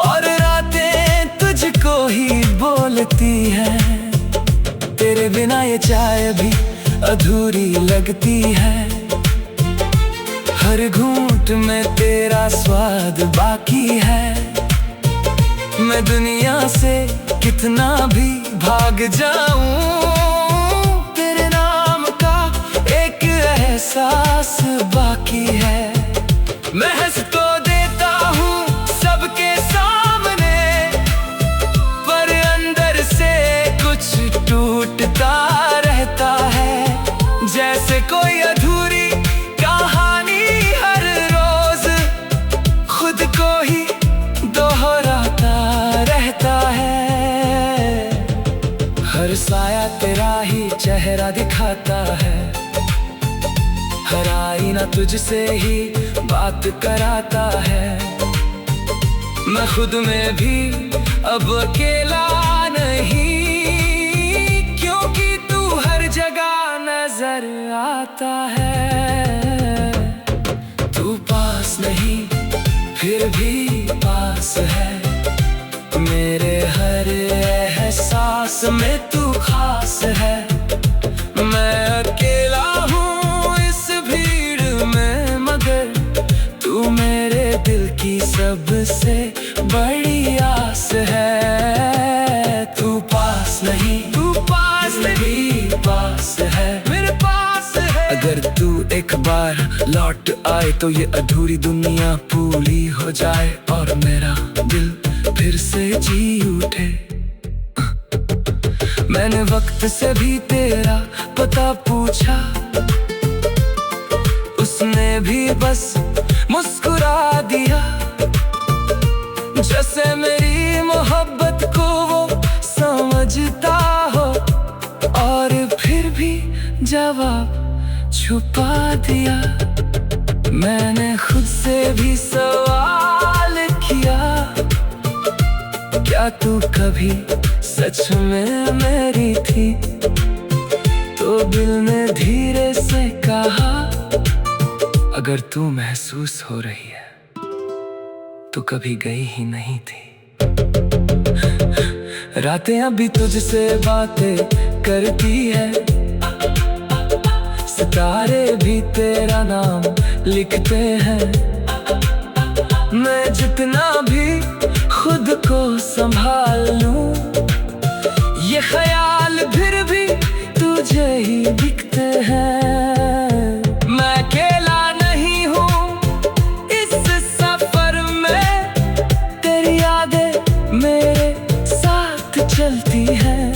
और रातें तुझको ही बोलती है। तेरे बिना ये चाय भी अधूरी लगती है। हर घूंट में तेरा स्वाद बाकी है। मैं दुनिया से कितना भी भाग जाऊं, तेरे नाम का एक एहसास बाकी है। मैं हंस तो देता हूँ सबके सामने, पर अंदर से कुछ टूटता रहता है। जैसे कोई अधूरी कहानी हर रोज खुद को ही दोहराता रहता है। हर साया तेरा ही चेहरा दिखाता है। हर आईना तुझसे ही बात कराता है। मैं खुद में भी अब अकेला नहीं, क्योंकि तू हर जगह नजर आता है। तू पास नहीं फिर भी पास है। मेरे हर एहसास में तू खास है। मैं अकेला हूँ इस भीड़ में, मगर तू मेरे दिल की सबसे बड़ी आस है। तू पास नहीं, तू पास नहीं, पास है, मेरे पास है। अगर तू एक बार लौट आए तो ये अधूरी दुनिया पूरी हो जाए, और मेरा दिल फिर से जी उठे। मैंने वक्त से भी तेरा पता पूछा, उसने भी बस मुस्कुरा दिया। जैसे मेरी मोहब्बत को वो समझता हो, और फिर भी जवाब छुपा दिया। मैंने खुद से भी सवाल किया, क्या तू कभी सच में मेरी थी? तो दिल ने धीरे से कहा, अगर तू महसूस हो रही है तो कभी गई ही नहीं थी। रातें अभी तुझसे बातें करती है। सितारे भी तेरा नाम लिखते हैं। मैं जितना भी खुद को संभाल लूं, ये ख्याल फिर भी तुझे ही दिखते हैं। मैं अकेला नहीं हूँ इस सफर में, तेरी यादें मेरे साथ चलती हैं।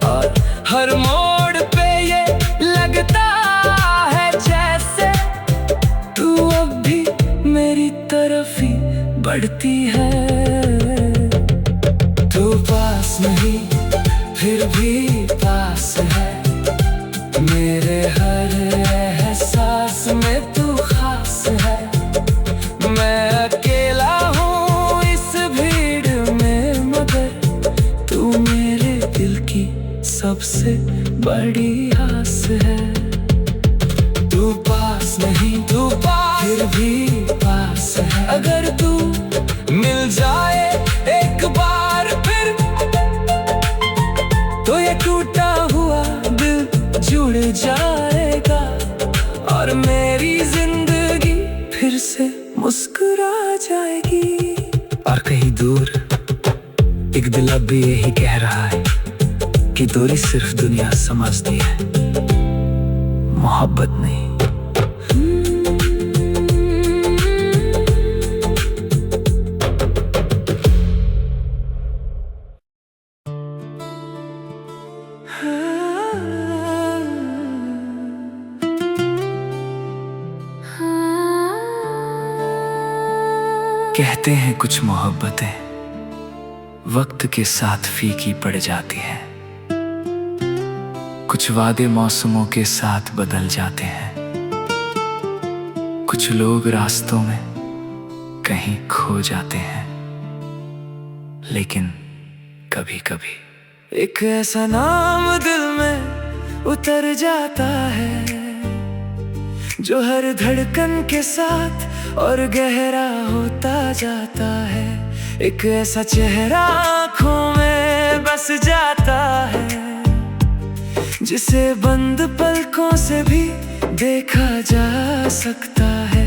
और हर मोड़ पे ये लगता है जैसे तू अब भी मेरी तरफ ही बढ़ती है। तू पास नहीं फिर भी पास है। मेरे हर एहसास में तू खास है। मैं अकेला हूँ इस भीड़ में, मगर तू मेरे दिल की सबसे बड़ी आस है। तू पास नहीं, तू पास फिर भी पास है। अगर तू मिल जाए एक बार फिर, तो ये टूटा हुआ दिल जुड़ जाएगा, और मेरी जिंदगी फिर से मुस्कुरा जाएगी। और कहीं दूर एक दिल अब भी यही कह रहा है कि दूरी सिर्फ दुनिया समझती है, मोहब्बत नहीं। कहते हैं कुछ मोहब्बतें वक्त के साथ फीकी पड़ जाती हैं। कुछ वादे मौसमों के साथ बदल जाते हैं। कुछ लोग रास्तों में कहीं खो जाते हैं। लेकिन कभी कभी एक ऐसा नाम दिल में उतर जाता है, जो हर धड़कन के साथ और गहरा होता जाता है। एक ऐसा चेहरा आँखों में में बस जाता है, जिसे बंद पलकों से भी देखा जा सकता है।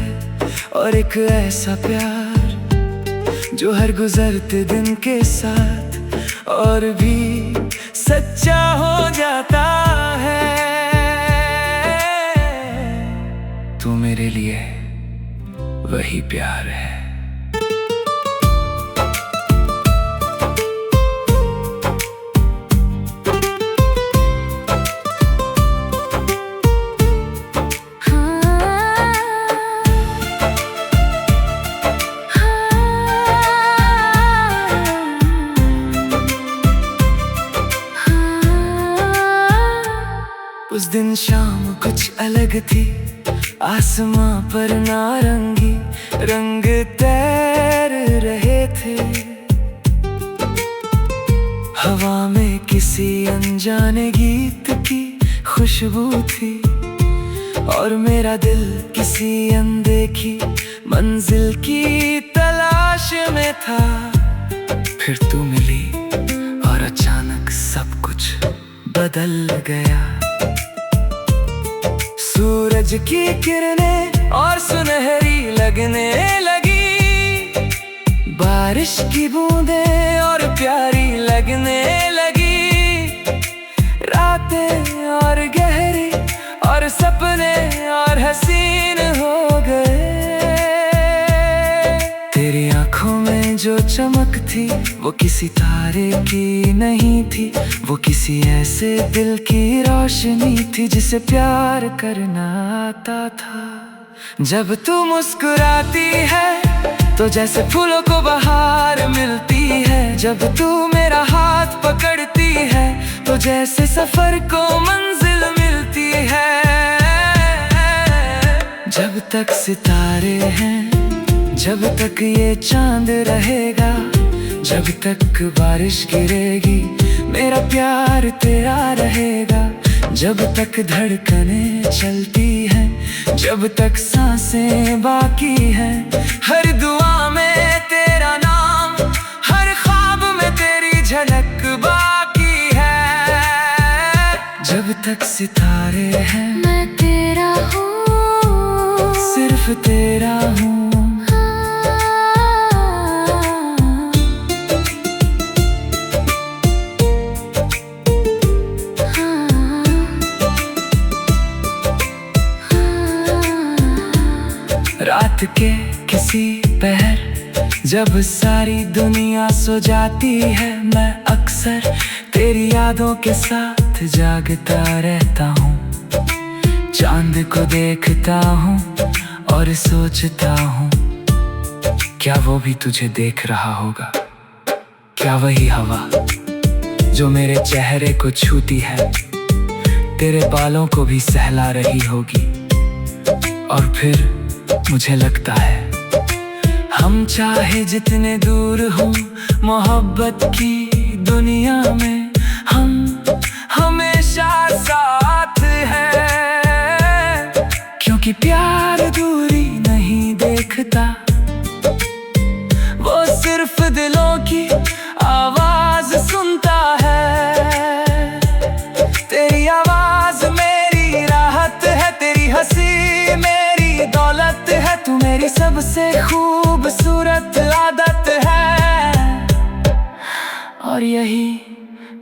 और एक ऐसा प्यार जो हर गुजरते दिन के साथ और भी सच्चा हो जाता है। तू मेरे लिए वही प्यार है। उस दिन शाम कुछ अलग थी, आसमां पर नारंगी रंग तैर रहे थे। हवा में किसी अनजाने गीत की खुशबू थी, और मेरा दिल किसी अनदेखी मंजिल की तलाश में था। फिर तू मिली और अचानक सब कुछ बदल गया। सूरज की किरणें और सुनहरी लगने लगी, बारिश की बूंदें और प्यारी लगने लगी। रातें और गहरी और सपने और हसीन हो गए। तेरी आंखों में जो चमक थी वो किसी तारे की नहीं थी, वो किसी ऐसे दिल की रोशनी थी जिसे प्यार करना आता था। जब तू मुस्कुराती है तो जैसे फूलों को बहार मिलती है। जब तू मेरा हाथ पकड़ती है तो जैसे सफर को मंजिल मिलती है। जब तक सितारे हैं, जब तक ये चांद रहेगा, जब तक बारिश गिरेगी, मेरा प्यार तेरा रहेगा। जब तक धड़कनें चलती हैं, जब तक सांसें बाकी हैं, हर दुआ में तेरा नाम, हर ख्वाब में तेरी झलक बाकी है। जब तक सितारे हैं मैं तेरा हूँ, सिर्फ तेरा हूँ। रात के किसी पहर जब सारी दुनिया सो जाती है, मैं अक्सर तेरी यादों के साथ जागता रहता हूँ। चांद को देखता हूँ और सोचता हूँ, क्या वो भी तुझे देख रहा होगा? क्या वही हवा जो मेरे चेहरे को छूती है तेरे बालों को भी सहला रही होगी? और फिर मुझे लगता है हम चाहे जितने दूर हो मोहब्बत की दुनिया में, हम हमेशा साथ हैं। क्योंकि प्यार दूरी नहीं देखता, वो सिर्फ दिलों की आवाज सुनता है। तेरी आवाज मेरी राहत है, तेरी हंसी मेरी दौलत है, तू मेरी सबसे खूबसूरत आदत है। और यही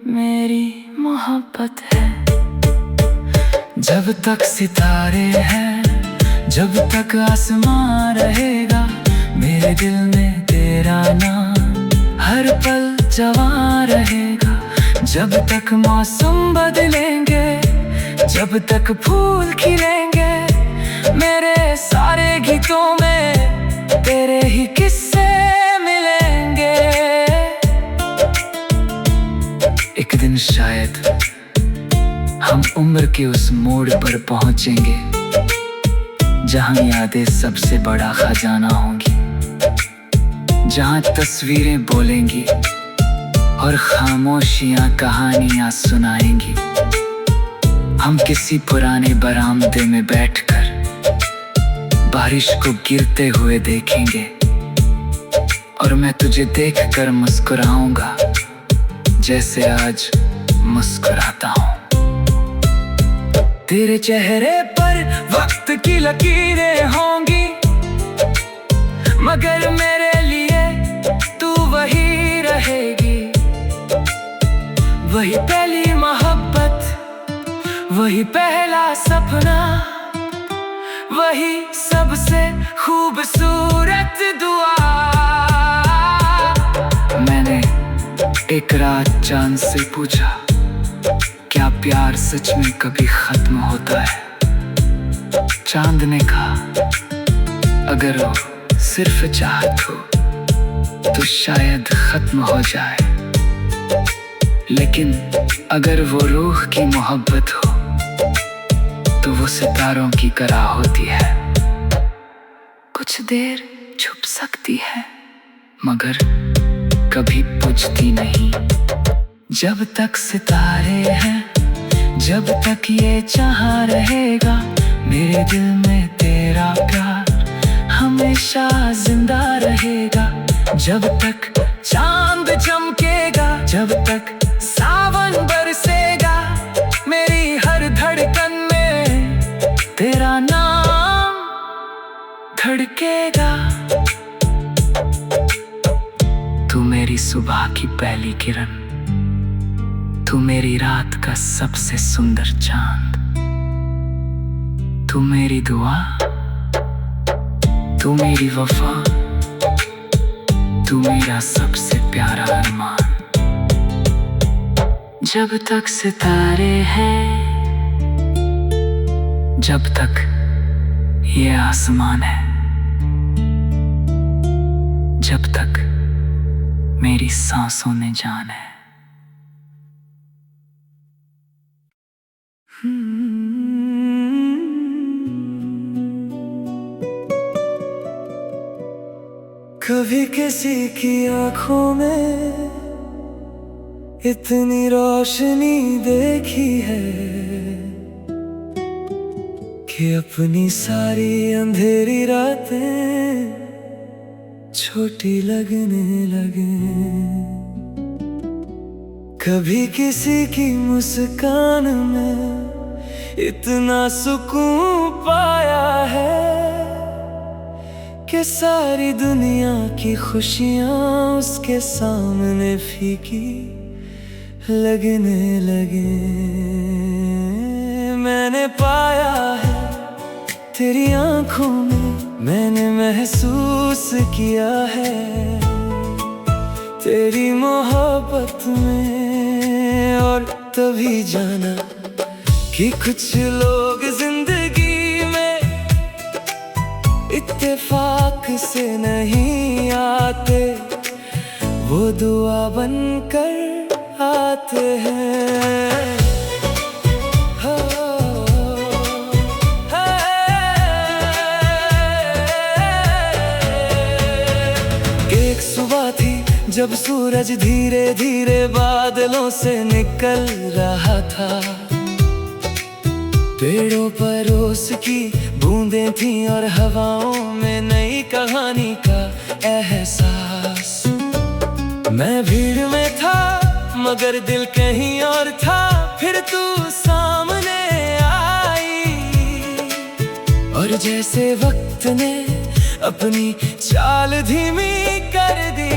मेरी मोहब्बत है। जब तक सितारे हैं, जब तक आसमां रहेगा, मेरे दिल में तेरा नाम हर पल जवां रहेगा। जब तक मौसम बदलेंगे, जब तक फूल खिलेंगे, मेरे सारे गीतों में तेरे ही किस्से मिलेंगे। एक दिन शायद हम उम्र के उस मोड़ पर पहुंचेंगे जहां यादें सबसे बड़ा खजाना होंगी, जहां तस्वीरें बोलेंगी और खामोशियां कहानियां सुनाएंगी। हम किसी पुराने बरामदे में बैठकर बारिश को गिरते हुए देखेंगे और मैं तुझे देखकर मुस्कुराऊंगा जैसे आज मुस्कुराता हूँ। तेरे चेहरे पर वक्त की लकीरें होंगी, मगर मेरे लिए तू वही रहेगी। वही पहली मोहब्बत, वही पहला सपना, वही सबसे खूबसूरत दुआ। मैंने एक रात चांद से पूछा, क्या प्यार सच में कभी खत्म होता है? चांद ने कहा, अगर वो सिर्फ चाहत हो तो शायद खत्म हो जाए, लेकिन अगर वो रूह की मोहब्बत हो तो वो सितारों की तरह होती है। कुछ देर छुप सकती है मगर कभी बुझती नहीं। जब तक सितारे हैं, जब तक ये जहां रहेगा, मेरे दिल में तेरा प्यार हमेशा जिंदा रहेगा। जब तक चांद चमकेगा, जब तक सावन बरसेगा, मेरी हर धड़कन में तेरा नाम धड़केगा। तू मेरी सुबह की पहली किरण, तू मेरी रात का सबसे सुंदर चांद, तू मेरी दुआ, तू मेरी वफा, तू मेरा सबसे प्यारा अरमान। जब तक सितारे हैं, जब तक ये आसमान है, जब तक मेरी सांसों में जान है। कभी किसी की आंखों में इतनी रोशनी देखी है कि अपनी सारी अंधेरी रातें छोटी लगने लगे। कभी किसी की मुस्कान में इतना सुकून पाया है कि सारी दुनिया की खुशियां उसके सामने फीकी लगने लगे। मैंने पाया है तेरी आंखों में, मैंने महसूस किया है तेरी मोहब्बत में, और तभी जाना कि कुछ लोग जिंदगी में इत्तेफाक से नहीं आते, वो दुआ बनकर आते हैं। एक सुबह थी जब सूरज धीरे धीरे बादलों से निकल रहा था, पेड़ों पर ओस की बूंदें थी और हवाओं में नई कहानी का एहसास। मैं भीड़ में था मगर दिल कहीं और था, फिर तू सामने आई और जैसे वक्त ने अपनी चाल धीमी कर दी,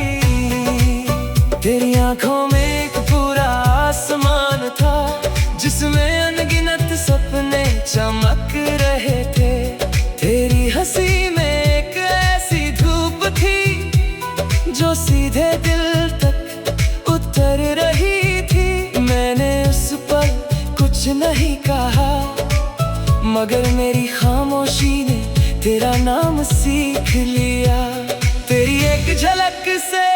तेरी आंखों में एक पूरा आसमान था जिसमें अनगिनत सपने चमक रहे थे। तेरी हंसी में एक ऐसी धूप थी जो सीधे दिल तक उतर रही थी। मैंने उस पर कुछ नहीं कहा मगर मेरी खामोशी ने तेरा नाम सीख लिया। तेरी एक झलक से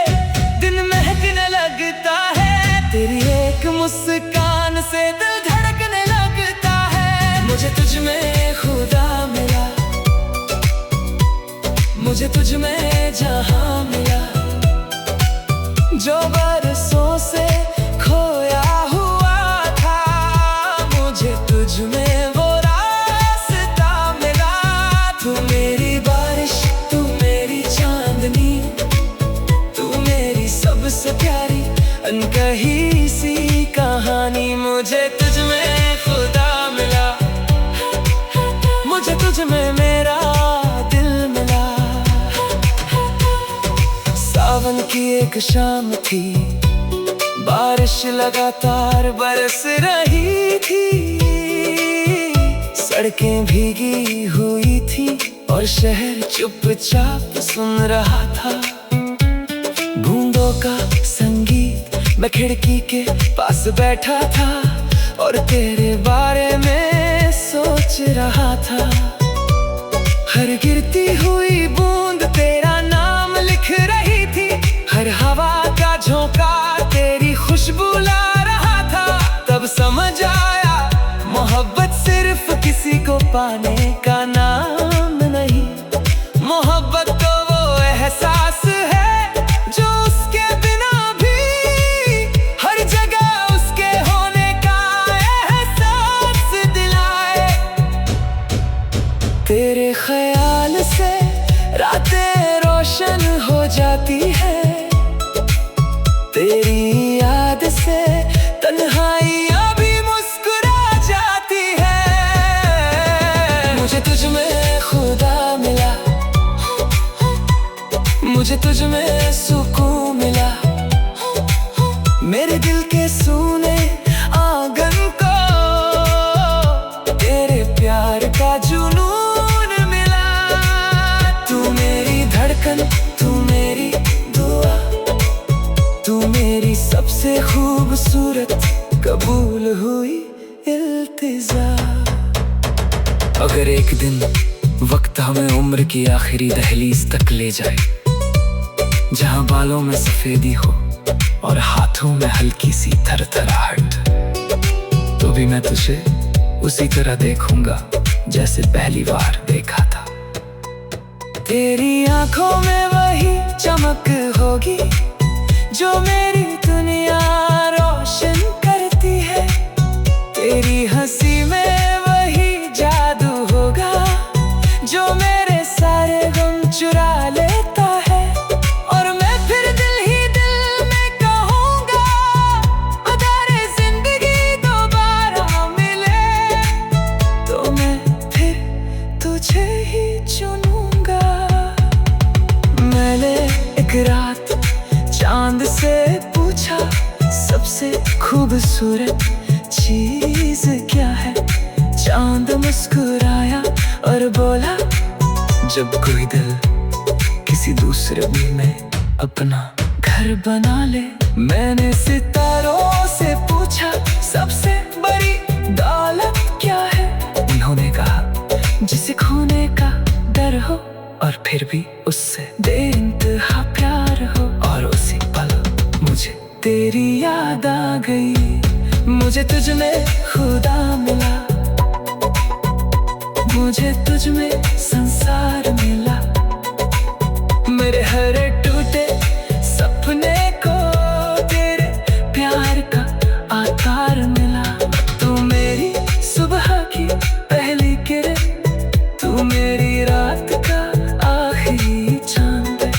दिन महकने लगता है, तेरी एक मुस्कान से दिल धड़कने लगता है। मुझे तुझ में खुदा मिला, मुझे तुझ में जहां मिला, जो बरसों से खोया हुआ था। मुझे तुझ में वो रास्ता मिला। तू मेरी बारिश, तू मेरी चांदनी, तू मेरी सबसे प्यारी अनकही कहानी। मुझे तुझ में खुदा मिला, मुझे तुझ में मेरा दिल मिला। सावन की एक शाम थी, बारिश लगातार बरस रही थी। सड़कें भीगी हुई थी और शहर चुपचाप सुन रहा था बूंदों का संगीत। मैं खिड़की के पास बैठा था और तेरे बारे में सोच रहा था। हर गिरती हुई बूंद तेरा नाम लिख रही थी, हर हवा का झोंका तेरी खुशबू ला रहा था। तब समझ आया मोहब्बत सिर्फ किसी को पाने का नाम नहीं, मोहब्बत तो वो एहसास है जो उसके बिना भी हर जगह उसके होने का एहसास दिलाए। तेरे ख्याल से रातें रोशन हो जाती है, तेरी याद से तन्हाइयां भी मुस्कुरा जाती है। मुझे तुझ में खुदा मिला, मुझे तुझ में सुकून मिला। मेरे दिल के सूने आंगन को तेरे प्यार का जुनून मिला। तू मेरी धड़कन, तू मेरी दुआ, तू मेरी सबसे खूबसूरत कबूल हुई इल्तिजा। अगर एक दिन वक्त हमें उम्र की आखिरी दहलीज तक ले जाए, जहां बालों में सफेदी हो और हाथों में हल्की सी थरथराहट, तो भी मैं तुझे उसी तरह देखूंगा जैसे पहली बार देखा था। तेरी आंखों में वही चमक होगी जो मेरी दुनिया रोशन करती है। तेरी हंसी में वही जादू होगा जो मेरे सारे गम चुरा लेता है। और मैं फिर दिल ही दिल में कहूँगा, अगर जिंदगी दोबारा मिले तो मैं फिर तुझे ही चुनूंगा। मैंने एक रात चांद से पूछा, सबसे खूबसूरत चीज क्या है? चांद मुस्कुराया और बोला, जब कोई दिल किसी दूसरे में अपना घर बना ले। मैंने सितारों से पूछा, सबसे बड़ी दौलत क्या है? उन्होंने कहा, जिसे खोने का डर हो और फिर भी उससे बेइंतहा प्यार हो। और उसी पल मुझे तेरी याद आ गई, मुझे तुझ में खुदा मिला, मुझे तुझ में संसार मिला। मेरे हर टूटे सपने को तेरे प्यार का आकार मिला। तू मेरी सुबह की पहली किरण, तू मेरी रात का आखिरी चांद,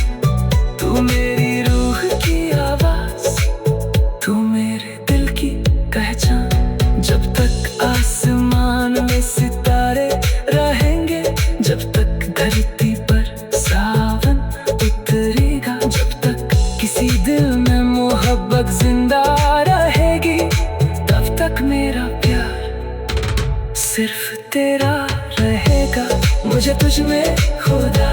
तू मेरी रूह की आवाज, तू मेरे दिल की पहचान। जब तक आसमान में सितारे रहेंगे, जब तक धरती पर सावन उतरेगा, जब तक किसी दिल में मोहब्बत जिंदा रहेगी, तब तक मेरा प्यार सिर्फ तेरा रहेगा। मुझे तुझ में खुदा